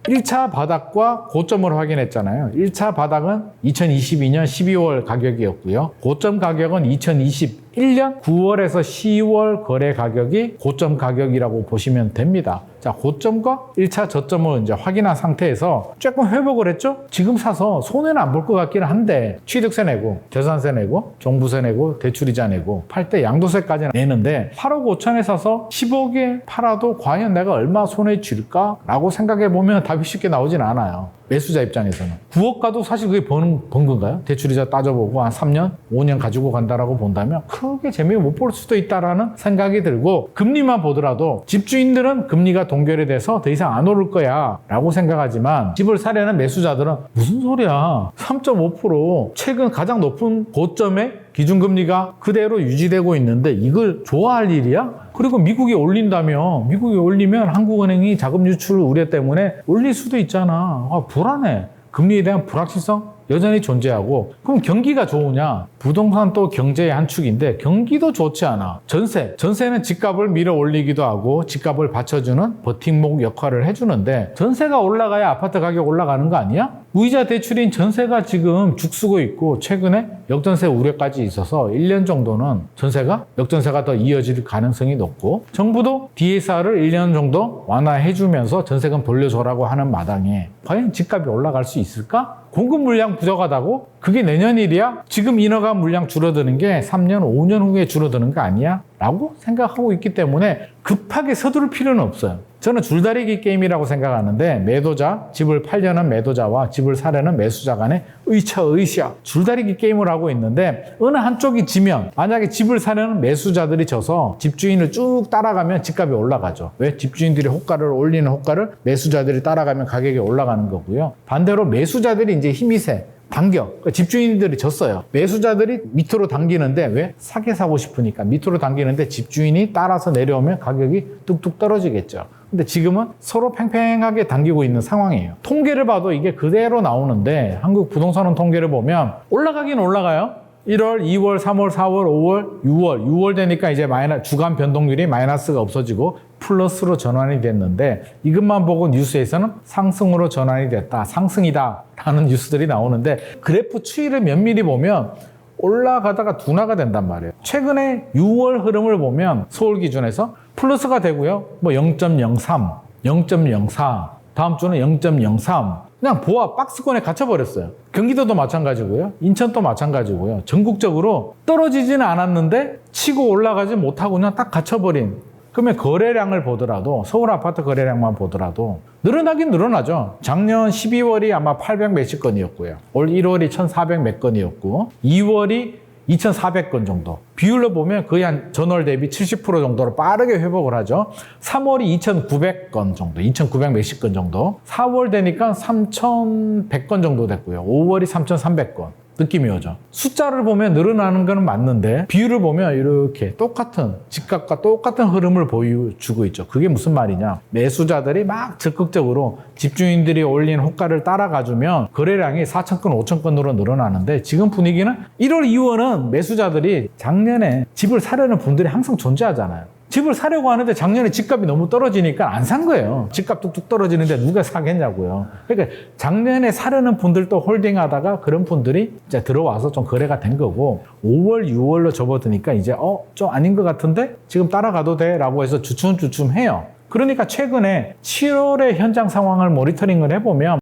1차 바닥과 고점을 확인했잖아요. 1차 바닥은 2022년 12월 가격이었고요. 고점 가격은 2021년 9월에서 10월 거래 가격이 고점 가격이라고 보시면 됩니다. 자, 고점과 1차 저점을 이제 확인한 상태에서 조금 회복을 했죠? 지금 사서 손해는 안 볼 것 같기는 한데 취득세 내고 재산세 내고 종부세 내고 대출이자 내고 팔 때 양도세까지 내는데 8억 5천에 사서 10억에 팔아도 과연 내가 얼마 손해 질까? 라고 생각해 보면 답이 쉽게 나오진 않아요. 매수자 입장에서는. 9억 가도 사실 그게 번 건가요? 대출이자 따져보고 한 3년, 5년 가지고 간다라고 본다면 크게 재미를 못 볼 수도 있다라는 생각이 들고 금리만 보더라도 집주인들은 금리가 동결이 돼서 더 이상 안 오를 거야 라고 생각하지만 집을 사려는 매수자들은 무슨 소리야 3.5% 최근 가장 높은 고점에 기준금리가 그대로 유지되고 있는데 이걸 좋아할 일이야? 그리고 미국이 올린다며 미국이 올리면 한국은행이 자금 유출 우려 때문에 올릴 수도 있잖아. 불안해. 금리에 대한 불확실성 여전히 존재하고 그럼 경기가 좋으냐? 부동산 또 경제의 한 축인데 경기도 좋지 않아. 전세는 집값을 밀어 올리기도 하고 집값을 받쳐주는 버팀목 역할을 해주는데 전세가 올라가야 아파트 가격 올라가는 거 아니야? 무이자 대출인 전세가 지금 죽쓰고 있고 최근에 역전세 우려까지 있어서 1년 정도는 전세가 역전세가 더 이어질 가능성이 높고 정부도 DSR을 1년 정도 완화해주면서 전세금 돌려줘라고 하는 마당에 과연 집값이 올라갈 수 있을까? 공급 물량 부족하다고? 그게 내년 일이야? 지금 인허가 물량 줄어드는 게 3년, 5년 후에 줄어드는 거 아니야? 라고 생각하고 있기 때문에 급하게 서두를 필요는 없어요. 저는 줄다리기 게임이라고 생각하는데 매도자, 집을 팔려는 매도자와 집을 사려는 매수자 간의 의차의시야 줄다리기 게임을 하고 있는데 어느 한쪽이 지면 만약에 집을 사려는 매수자들이 져서 집주인을 쭉 따라가면 집값이 올라가죠. 왜? 집주인들이 호가를 올리는 호가를 매수자들이 따라가면 가격이 올라가는 거고요. 반대로 매수자들이 이제 힘이 세. 당겨. 그러니까 집주인들이 졌어요. 매수자들이 밑으로 당기는데 왜? 싸게 사고 싶으니까 밑으로 당기는데 집주인이 따라서 내려오면 가격이 뚝뚝 떨어지겠죠. 근데 지금은 서로 팽팽하게 당기고 있는 상황이에요. 통계를 봐도 이게 그대로 나오는데 한국 부동산원 통계를 보면 올라가긴 올라가요. 1월, 2월, 3월, 4월, 5월, 6월 되니까 이제 주간 변동률이 마이너스가 없어지고 플러스로 전환이 됐는데 이것만 보고 뉴스에서는 상승으로 전환이 됐다. 상승이다. 라는 뉴스들이 나오는데 그래프 추이를 면밀히 보면 올라가다가 둔화가 된단 말이에요. 최근에 6월 흐름을 보면 서울 기준에서 플러스가 되고요. 뭐 0.03, 0.04, 다음 주는 0.03. 그냥 보아 박스권에 갇혀버렸어요. 경기도도 마찬가지고요. 인천도 마찬가지고요. 전국적으로 떨어지지는 않았는데 치고 올라가지 못하고 그냥 딱 갇혀버린. 그러면 거래량을 보더라도 서울 아파트 거래량만 보더라도 늘어나긴 늘어나죠. 작년 12월이 아마 800 몇십 건이었고요. 올 1월이 1400 몇 건이었고 2월이 2,400건 정도. 비율로 보면 거의 한 전월 대비 70% 정도로 빠르게 회복을 하죠. 3월이 2,900건 정도, 2,900 몇십 건 정도. 4월 되니까 3,100건 정도 됐고요. 5월이 3,300건. 느낌이 오죠. 숫자를 보면 늘어나는 건 맞는데 비율을 보면 이렇게 똑같은 집값과 똑같은 흐름을 보여주고 있죠. 그게 무슨 말이냐. 매수자들이 막 적극적으로 집주인들이 올린 호가를 따라가주면 거래량이 4,000건, 5,000건으로 늘어나는데 지금 분위기는 1월, 2월은 매수자들이 작년에 집을 사려는 분들이 항상 존재하잖아요. 집을 사려고 하는데 작년에 집값이 너무 떨어지니까 안 산 거예요. 집값 뚝뚝 떨어지는데 누가 사겠냐고요. 그러니까 작년에 사려는 분들도 홀딩하다가 그런 분들이 이제 들어와서 좀 거래가 된 거고 5월, 6월로 접어드니까 이제 좀 아닌 것 같은데 지금 따라가도 돼? 라고 해서 주춤주춤해요. 그러니까 최근에 7월의 현장 상황을 모니터링을 해보면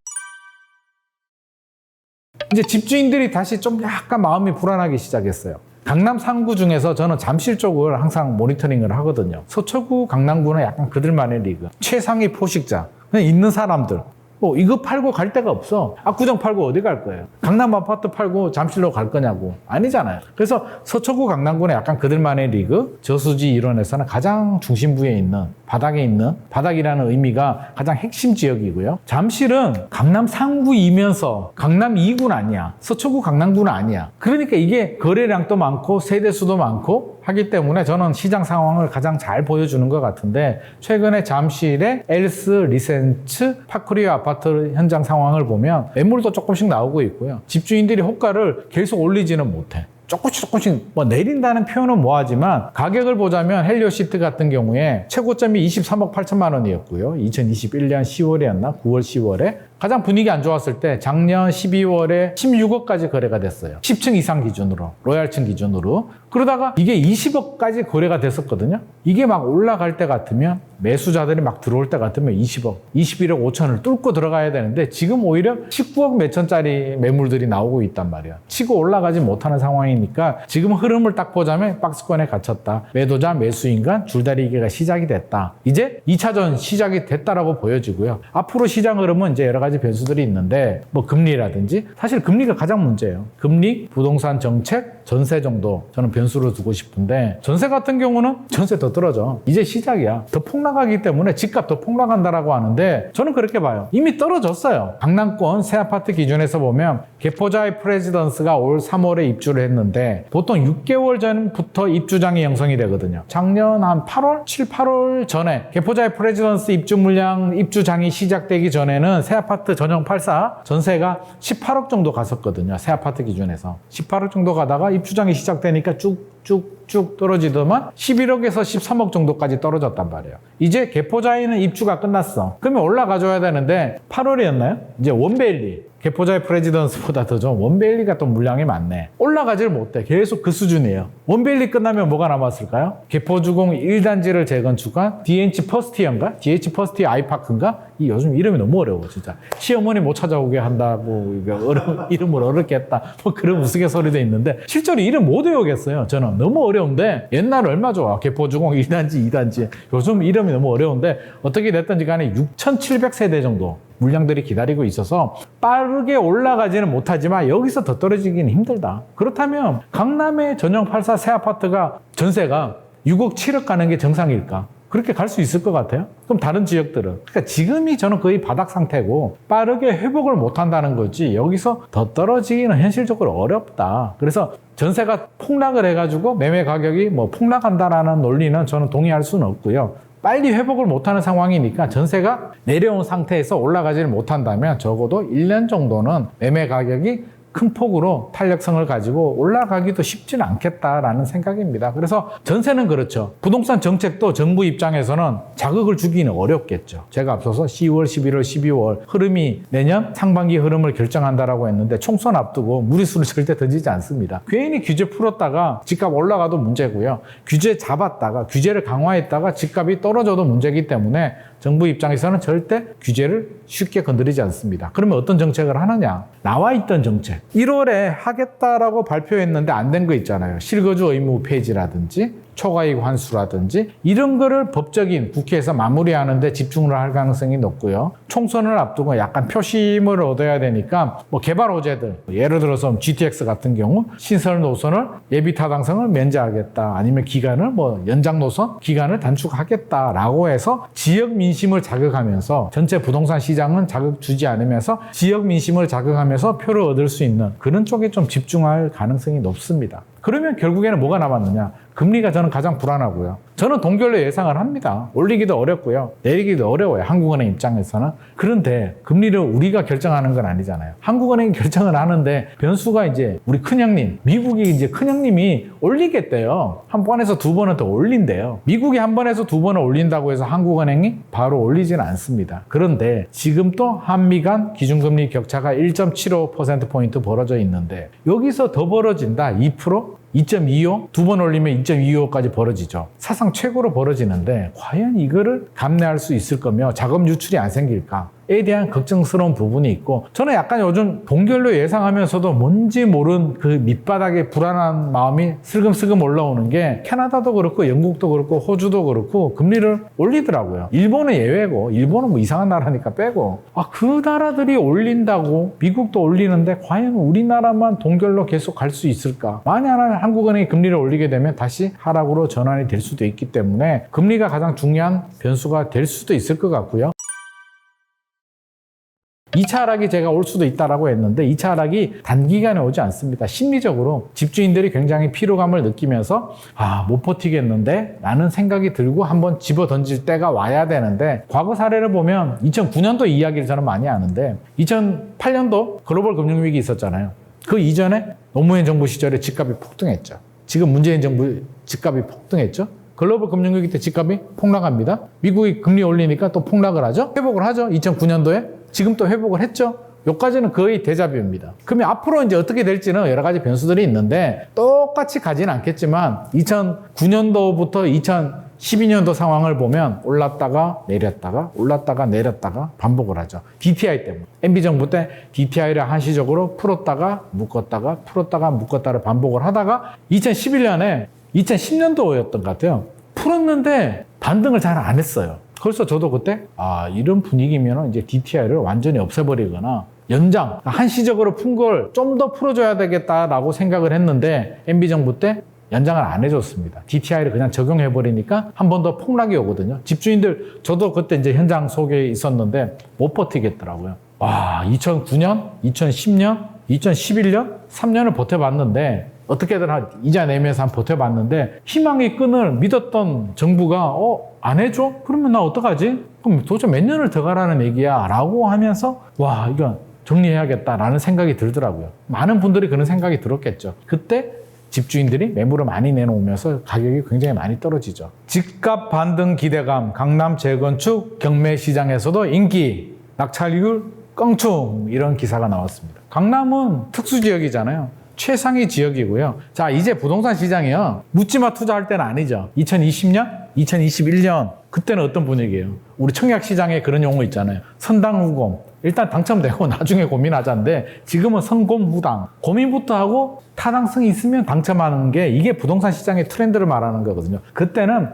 이제 집주인들이 다시 좀 약간 마음이 불안하기 시작했어요. 강남 3구 중에서 저는 잠실 쪽을 항상 모니터링을 하거든요. 서초구, 강남구는 약간 그들만의 리그. 최상위 포식자. 그냥 있는 사람들. 뭐 이거 팔고 갈 데가 없어. 압구정 팔고 어디 갈 거예요? 강남 아파트 팔고 잠실로 갈 거냐고. 아니잖아요. 그래서 서초구, 강남구는 약간 그들만의 리그. 저수지 이론에서는 가장 중심부에 있는 바닥에 있는 바닥이라는 의미가 가장 핵심 지역이고요. 잠실은 강남 3구이면서 강남 2구는 아니야. 서초구, 강남구는 아니야. 그러니까 이게 거래량도 많고 세대수도 많고 하기 때문에 저는 시장 상황을 가장 잘 보여주는 것 같은데 최근에 잠실의 엘스, 리센츠, 파크리오 아파트 현장 상황을 보면 매물도 조금씩 나오고 있고요. 집주인들이 호가를 계속 올리지는 못해. 조금씩 뭐 내린다는 표현은 뭐하지만 가격을 보자면 헬리오시티 같은 경우에 최고점이 23억 8천만 원이었고요. 2021년 10월이었나? 9월 10월에 가장 분위기 안 좋았을 때 작년 12월에 16억까지 거래가 됐어요. 10층 이상 기준으로, 로얄층 기준으로. 그러다가 이게 20억까지 거래가 됐었거든요. 이게 막 올라갈 때 같으면 매수자들이 막 들어올 때 같으면 20억, 21억 5천을 뚫고 들어가야 되는데 지금 오히려 19억 몇천짜리 매물들이 나오고 있단 말이야. 치고 올라가지 못하는 상황이니까 지금 흐름을 딱 보자면 박스권에 갇혔다. 매도자, 매수인간 줄다리기가 시작이 됐다. 이제 2차전 시작이 됐다라고 보여지고요. 앞으로 시장 흐름은 이제 여러 가지 변수들이 있는데 뭐 금리라든지 사실 금리가 가장 문제예요. 금리, 부동산 정책, 전세 정도 저는 변수로 두고 싶은데 전세 같은 경우는 전세 더 떨어져. 이제 시작이야. 더 폭락하기 때문에 집값 더 폭락한다라고 하는데 저는 그렇게 봐요. 이미 떨어졌어요. 강남권 새 아파트 기준에서 보면 개포자의 프레지던스가 올 3월에 입주를 했는데 보통 6개월 전부터 입주장이 형성이 되거든요. 작년 한 8월? 7, 8월 전에 개포자의 프레지던스 입주 물량 입주장이 시작되기 전에는 새 아파트 전용 84 전세가 18억 정도 갔었거든요. 새 아파트 기준에서. 18억 정도 가다가 입주장이 시작되니까 쭉 떨어지더만 11억에서 13억 정도까지 떨어졌단 말이에요. 이제 개포자에는 입주가 끝났어. 그러면 올라가줘야 되는데 8월이었나요? 이제 원베일리. 개포자의 프레지던스보다 더 좀 원베일리가 또 물량이 많네. 올라가지를 못해. 계속 그 수준이에요. 원베일리 끝나면 뭐가 남았을까요? 개포주공 1단지를 재건축한 DH 퍼스티어인가? DH 퍼스티어 아이파크인가? 이 요즘 이름이 너무 어려워 진짜. 시어머니 못 찾아오게 한다고 이름을 어렵게 했다. 뭐 그런 우스갯소리도 있는데 실제로 이름 못 외우겠어요. 저는 너무 어려운데 옛날 얼마 좋아. 개포주공 1단지, 2단지. 요즘 이름이 너무 어려운데 어떻게 됐든지 간에 6,700세대 정도 물량들이 기다리고 있어서 빠르게 올라가지는 못하지만 여기서 더 떨어지기는 힘들다. 그렇다면 강남의 전용 84 새 아파트가 전세가 6억, 7억 가는 게 정상일까? 그렇게 갈 수 있을 것 같아요? 그럼 다른 지역들은? 그러니까 지금이 저는 거의 바닥 상태고 빠르게 회복을 못한다는 거지 여기서 더 떨어지기는 현실적으로 어렵다. 그래서 전세가 폭락을 해가지고 매매 가격이 뭐 폭락한다라는 논리는 저는 동의할 수는 없고요. 빨리 회복을 못하는 상황이니까 전세가 내려온 상태에서 올라가지를 못한다면 적어도 1년 정도는 매매 가격이 큰 폭으로 탄력성을 가지고 올라가기도 쉽지는 않겠다라는 생각입니다. 그래서 전세는 그렇죠. 부동산 정책도 정부 입장에서는 자극을 주기는 어렵겠죠. 제가 앞서서 10월, 11월, 12월 흐름이 내년 상반기 흐름을 결정한다라고 했는데 총선 앞두고 무리수를 절대 던지지 않습니다. 괜히 규제 풀었다가 집값 올라가도 문제고요. 규제 잡았다가 규제를 강화했다가 집값이 떨어져도 문제이기 때문에 정부 입장에서는 절대 규제를 쉽게 건드리지 않습니다. 그러면 어떤 정책을 하느냐? 나와 있던 정책. 1월에 하겠다라고 발표했는데 안 된 거 있잖아요. 실거주 의무 폐지라든지 초과이익 환수라든지 이런 거를 법적인 국회에서 마무리하는데 집중을 할 가능성이 높고요. 총선을 앞두고 약간 표심을 얻어야 되니까 뭐 개발 호재들 예를 들어서 GTX 같은 경우 신설 노선을 예비 타당성을 면제하겠다 아니면 기간을 뭐 연장 노선 기간을 단축하겠다라고 해서 지역 민심을 자극하면서 전체 부동산 시장은 자극 주지 않으면서 지역 민심을 자극하면서 표를 얻을 수 있는 그런 쪽에 좀 집중할 가능성이 높습니다. 그러면 결국에는 뭐가 남았느냐? 금리가 저는 가장 불안하고요. 저는 동결로 예상을 합니다. 올리기도 어렵고요. 내리기도 어려워요. 한국은행 입장에서는. 그런데 금리를 우리가 결정하는 건 아니잖아요. 한국은행이 결정을 하는데 변수가 이제 우리 큰형님, 미국이 이제 큰형님이 올리겠대요. 한 번에서 두 번은 더 올린대요. 미국이 한 번에서 두 번을 올린다고 해서 한국은행이 바로 올리지는 않습니다. 그런데 지금 또 한미 간 기준금리 격차가 1.75%포인트 벌어져 있는데 여기서 더 벌어진다. 2%? 2.25? 두 번 올리면 2.25까지 벌어지죠. 사상 최고로 벌어지는데 과연 이거를 감내할 수 있을 거며 자금 유출이 안 생길까에 대한 걱정스러운 부분이 있고 저는 약간 요즘 동결로 예상하면서도 뭔지 모른 그 밑바닥에 불안한 마음이 슬금슬금 올라오는 게 캐나다도 그렇고 영국도 그렇고 호주도 그렇고 금리를 올리더라고요. 일본은 예외고 일본은 뭐 이상한 나라니까 빼고 그 나라들이 올린다고 미국도 올리는데 과연 우리나라만 동결로 계속 갈 수 있을까? 만약 한국은행이 금리를 올리게 되면 다시 하락으로 전환이 될 수도 있기 때문에 금리가 가장 중요한 변수가 될 수도 있을 것 같고요. 2차 하락이 제가 올 수도 있다라고 했는데 2차 하락이 단기간에 오지 않습니다. 심리적으로 집주인들이 굉장히 피로감을 느끼면서 못 버티겠는데 라는 생각이 들고 한번 집어 던질 때가 와야 되는데 과거 사례를 보면 2009년도 이야기를 저는 많이 하는데 2008년도 글로벌 금융위기 있었잖아요. 그 이전에 노무현 정부 시절에 집값이 폭등했죠. 지금 문재인 정부 집값이 폭등했죠. 글로벌 금융위기 때 집값이 폭락합니다. 미국이 금리 올리니까 또 폭락을 하죠. 회복을 하죠. 2009년도에 지금 또 회복을 했죠? 여기까지는 거의 데자뷰입니다. 그러면 앞으로 이제 어떻게 될지는 여러 가지 변수들이 있는데 똑같이 가지는 않겠지만 2009년도부터 2012년도 상황을 보면 올랐다가 내렸다가 올랐다가 내렸다가 반복을 하죠. DTI 때문에. MB정부 때 DTI를 한시적으로 풀었다가 묶었다가 풀었다가 묶었다를 반복을 하다가 2011년에 2010년도였던 것 같아요. 풀었는데 반등을 잘 안 했어요. 그래서 저도 그때 이런 분위기면 이제 DTI를 완전히 없애버리거나 연장, 한시적으로 푼 걸 좀 더 풀어줘야 되겠다라고 생각을 했는데 MB정부 때 연장을 안 해줬습니다. DTI를 그냥 적용해버리니까 한 번 더 폭락이 오거든요. 집주인들, 저도 그때 이제 현장 속에 있었는데 못 버티겠더라고요. 2009년, 2010년, 2011년, 3년을 버텨봤는데 어떻게든 이자 내면서 한번 버텨봤는데 희망의 끈을 믿었던 정부가 안 해줘? 그러면 나 어떡하지? 그럼 도대체 몇 년을 더 가라는 얘기야? 라고 하면서 이건 정리해야겠다라는 생각이 들더라고요. 많은 분들이 그런 생각이 들었겠죠. 그때 집주인들이 매물을 많이 내놓으면서 가격이 굉장히 많이 떨어지죠. 집값 반등 기대감, 강남 재건축 경매 시장에서도 인기, 낙찰률 껑충 이런 기사가 나왔습니다. 강남은 특수지역이잖아요. 최상위 지역이고요. 자, 이제 부동산 시장이요. 묻지마 투자할 때는 아니죠. 2020년, 2021년 그때는 어떤 분위기예요? 우리 청약 시장에 그런 용어 있잖아요. 선당후검. 일단 당첨되고 나중에 고민하자인데 지금은 선곰후당. 고민부터 하고 타당성이 있으면 당첨하는 게 이게 부동산 시장의 트렌드를 말하는 거거든요. 그때는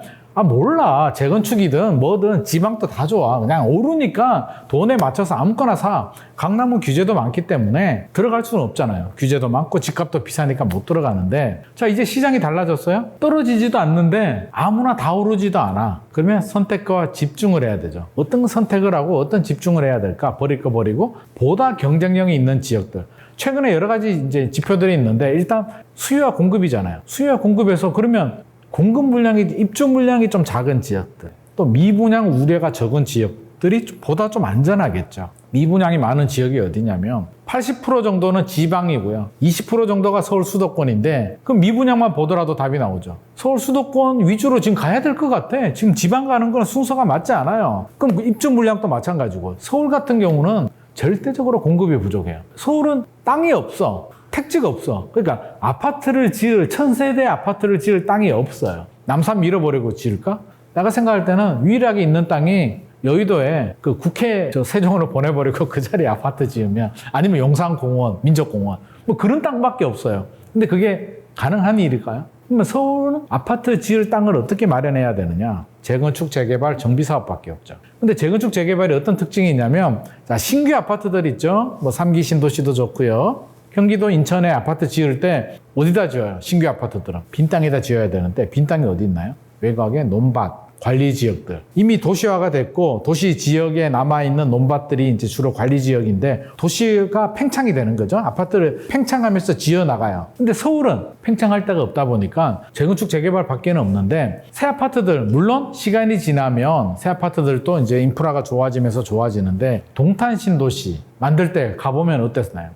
몰라. 재건축이든 뭐든 지방도 다 좋아. 그냥 오르니까 돈에 맞춰서 아무거나 사. 강남은 규제도 많기 때문에 들어갈 수는 없잖아요. 규제도 많고 집값도 비싸니까 못 들어가는데 자, 이제 시장이 달라졌어요? 떨어지지도 않는데 아무나 다 오르지도 않아. 그러면 선택과 집중을 해야 되죠. 어떤 선택을 하고 어떤 집중을 해야 될까? 버릴 거 버리고 보다 경쟁력이 있는 지역들. 최근에 여러 가지 이제 지표들이 있는데 일단 수요와 공급이잖아요. 수요와 공급에서 그러면 공급 물량이, 입주 물량이 좀 작은 지역들, 또 미분양 우려가 적은 지역들이 보다 좀 안전하겠죠. 미분양이 많은 지역이 어디냐면 80% 정도는 지방이고요. 20% 정도가 서울 수도권인데 그럼 미분양만 보더라도 답이 나오죠. 서울 수도권 위주로 지금 가야 될 것 같아. 지금 지방 가는 건 순서가 맞지 않아요. 그럼 입주 물량도 마찬가지고 서울 같은 경우는 절대적으로 공급이 부족해요. 서울은 땅이 없어. 택지가 없어. 그러니까 아파트를 지을, 1000세대 아파트를 지을 땅이 없어요. 남산 밀어버리고 지을까? 내가 생각할 때는 유일하게 있는 땅이 여의도에 그 국회 세종으로 보내버리고 그 자리에 아파트 지으면 아니면 용산공원, 민족공원 뭐 그런 땅밖에 없어요. 근데 그게 가능한 일일까요? 그러면 서울은 아파트 지을 땅을 어떻게 마련해야 되느냐? 재건축, 재개발, 정비사업밖에 없죠. 근데 재건축, 재개발이 어떤 특징이 있냐면 자, 신규 아파트들 있죠? 뭐 3기 신도시도 좋고요. 경기도 인천에 아파트 지을 때 어디다 지어요? 신규 아파트들은 빈 땅에다 지어야 되는데 빈 땅이 어디 있나요? 외곽에 논밭, 관리 지역들. 이미 도시화가 됐고 도시 지역에 남아있는 논밭들이 이제 주로 관리 지역인데 도시가 팽창이 되는 거죠. 아파트를 팽창하면서 지어나가요. 근데 서울은 팽창할 데가 없다 보니까 재건축, 재개발 밖에는 없는데 새 아파트들, 물론 시간이 지나면 새 아파트들도 이제 인프라가 좋아지면서 좋아지는데 동탄 신도시 만들 때 가보면 어땠나요?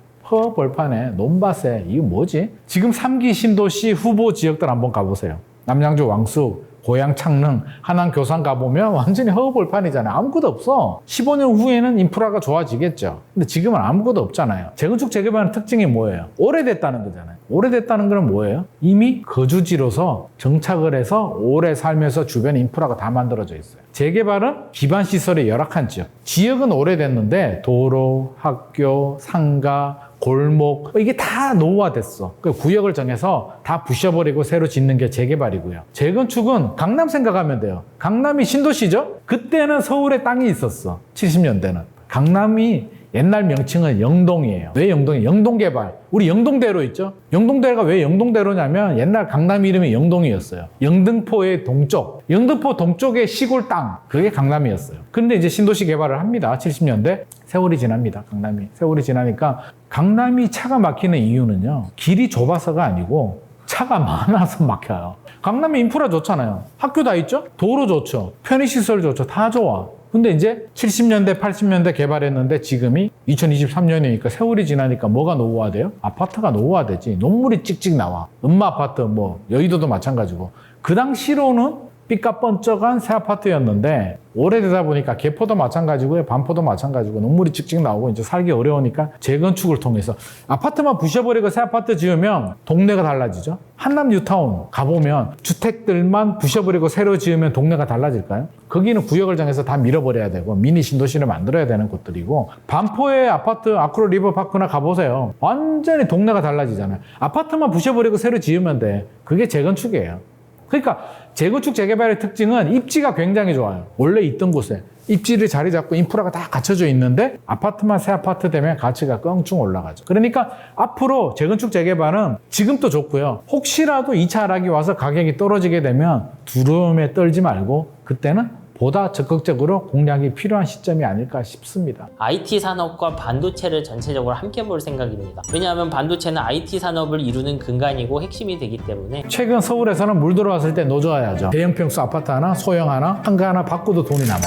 벌판에 논밭에 이거 뭐지? 지금 3기 신도시 후보 지역들 한번 가보세요. 남양주 왕숙, 고양 창릉, 하남 교산 가보면 완전히 허벌판이잖아요. 아무것도 없어. 15년 후에는 인프라가 좋아지겠죠. 근데 지금은 아무것도 없잖아요. 재건축, 재개발의 특징이 뭐예요? 오래됐다는 거잖아요. 오래됐다는 건 뭐예요? 이미 거주지로서 정착을 해서 오래 살면서 주변 인프라가 다 만들어져 있어요. 재개발은 기반 시설이 열악한 지역. 지역은 오래됐는데 도로, 학교, 상가, 골목 이게 다 노후화됐어. 그 구역을 정해서 다 부셔버리고 새로 짓는 게 재개발이고요. 재건축은 강남 생각하면 돼요. 강남이 신도시죠? 그때는 서울에 땅이 있었어. 70년대는. 강남이 옛날 명칭은 영동이에요. 왜 영동이에요? 영동개발. 우리 영동대로 있죠? 영동대가 왜 영동대로냐면 옛날 강남 이름이 영동이었어요. 영등포의 동쪽. 영등포 동쪽의 시골 땅. 그게 강남이었어요. 근데 이제 신도시 개발을 합니다. 70년대. 세월이 지납니다. 강남이. 세월이 지나니까 강남이 차가 막히는 이유는요. 길이 좁아서가 아니고 차가 많아서 막혀요. 강남에 인프라 좋잖아요. 학교 다 있죠? 도로 좋죠. 편의시설 좋죠. 다 좋아. 근데 이제 70년대, 80년대 개발했는데 지금이 2023년이니까 세월이 지나니까 뭐가 노후화돼요? 아파트가 노후화되지. 논물이 찍찍 나와. 음마 아파트, 뭐 여의도도 마찬가지고. 그 당시로는 삐까뻔쩍한 새 아파트였는데 오래되다 보니까 개포도 마찬가지고요. 반포도 마찬가지고 눈물이 찍찍 나오고 이제 살기 어려우니까 재건축을 통해서 아파트만 부셔버리고 새 아파트 지으면 동네가 달라지죠. 한남 뉴타운 가보면 주택들만 부셔버리고 새로 지으면 동네가 달라질까요? 거기는 구역을 정해서 다 밀어버려야 되고 미니 신도시를 만들어야 되는 곳들이고 반포의 아파트 아크로 리버파크나 가보세요. 완전히 동네가 달라지잖아요. 아파트만 부셔버리고 새로 지으면 돼. 그게 재건축이에요. 그러니까 재건축 재개발의 특징은 입지가 굉장히 좋아요. 원래 있던 곳에 입지를 자리 잡고 인프라가 다 갖춰져 있는데 아파트만 새 아파트 되면 가치가 껑충 올라가죠. 그러니까 앞으로 재건축 재개발은 지금도 좋고요. 혹시라도 2차 하락이 와서 가격이 떨어지게 되면 두려움에 떨지 말고 그때는 보다 적극적으로 공략이 필요한 시점이 아닐까 싶습니다. IT 산업과 반도체를 전체적으로 함께 볼 생각입니다. 왜냐하면 반도체는 IT 산업을 이루는 근간이고 핵심이 되기 때문에 최근 서울에서는 물 들어왔을 때 노져야죠. 대형 평수 아파트 하나, 소형 하나, 한가 하나 바꾸도 돈이 남아.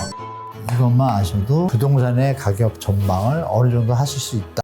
이것만 아셔도 부동산의 가격 전망을 어느 정도 하실 수 있다.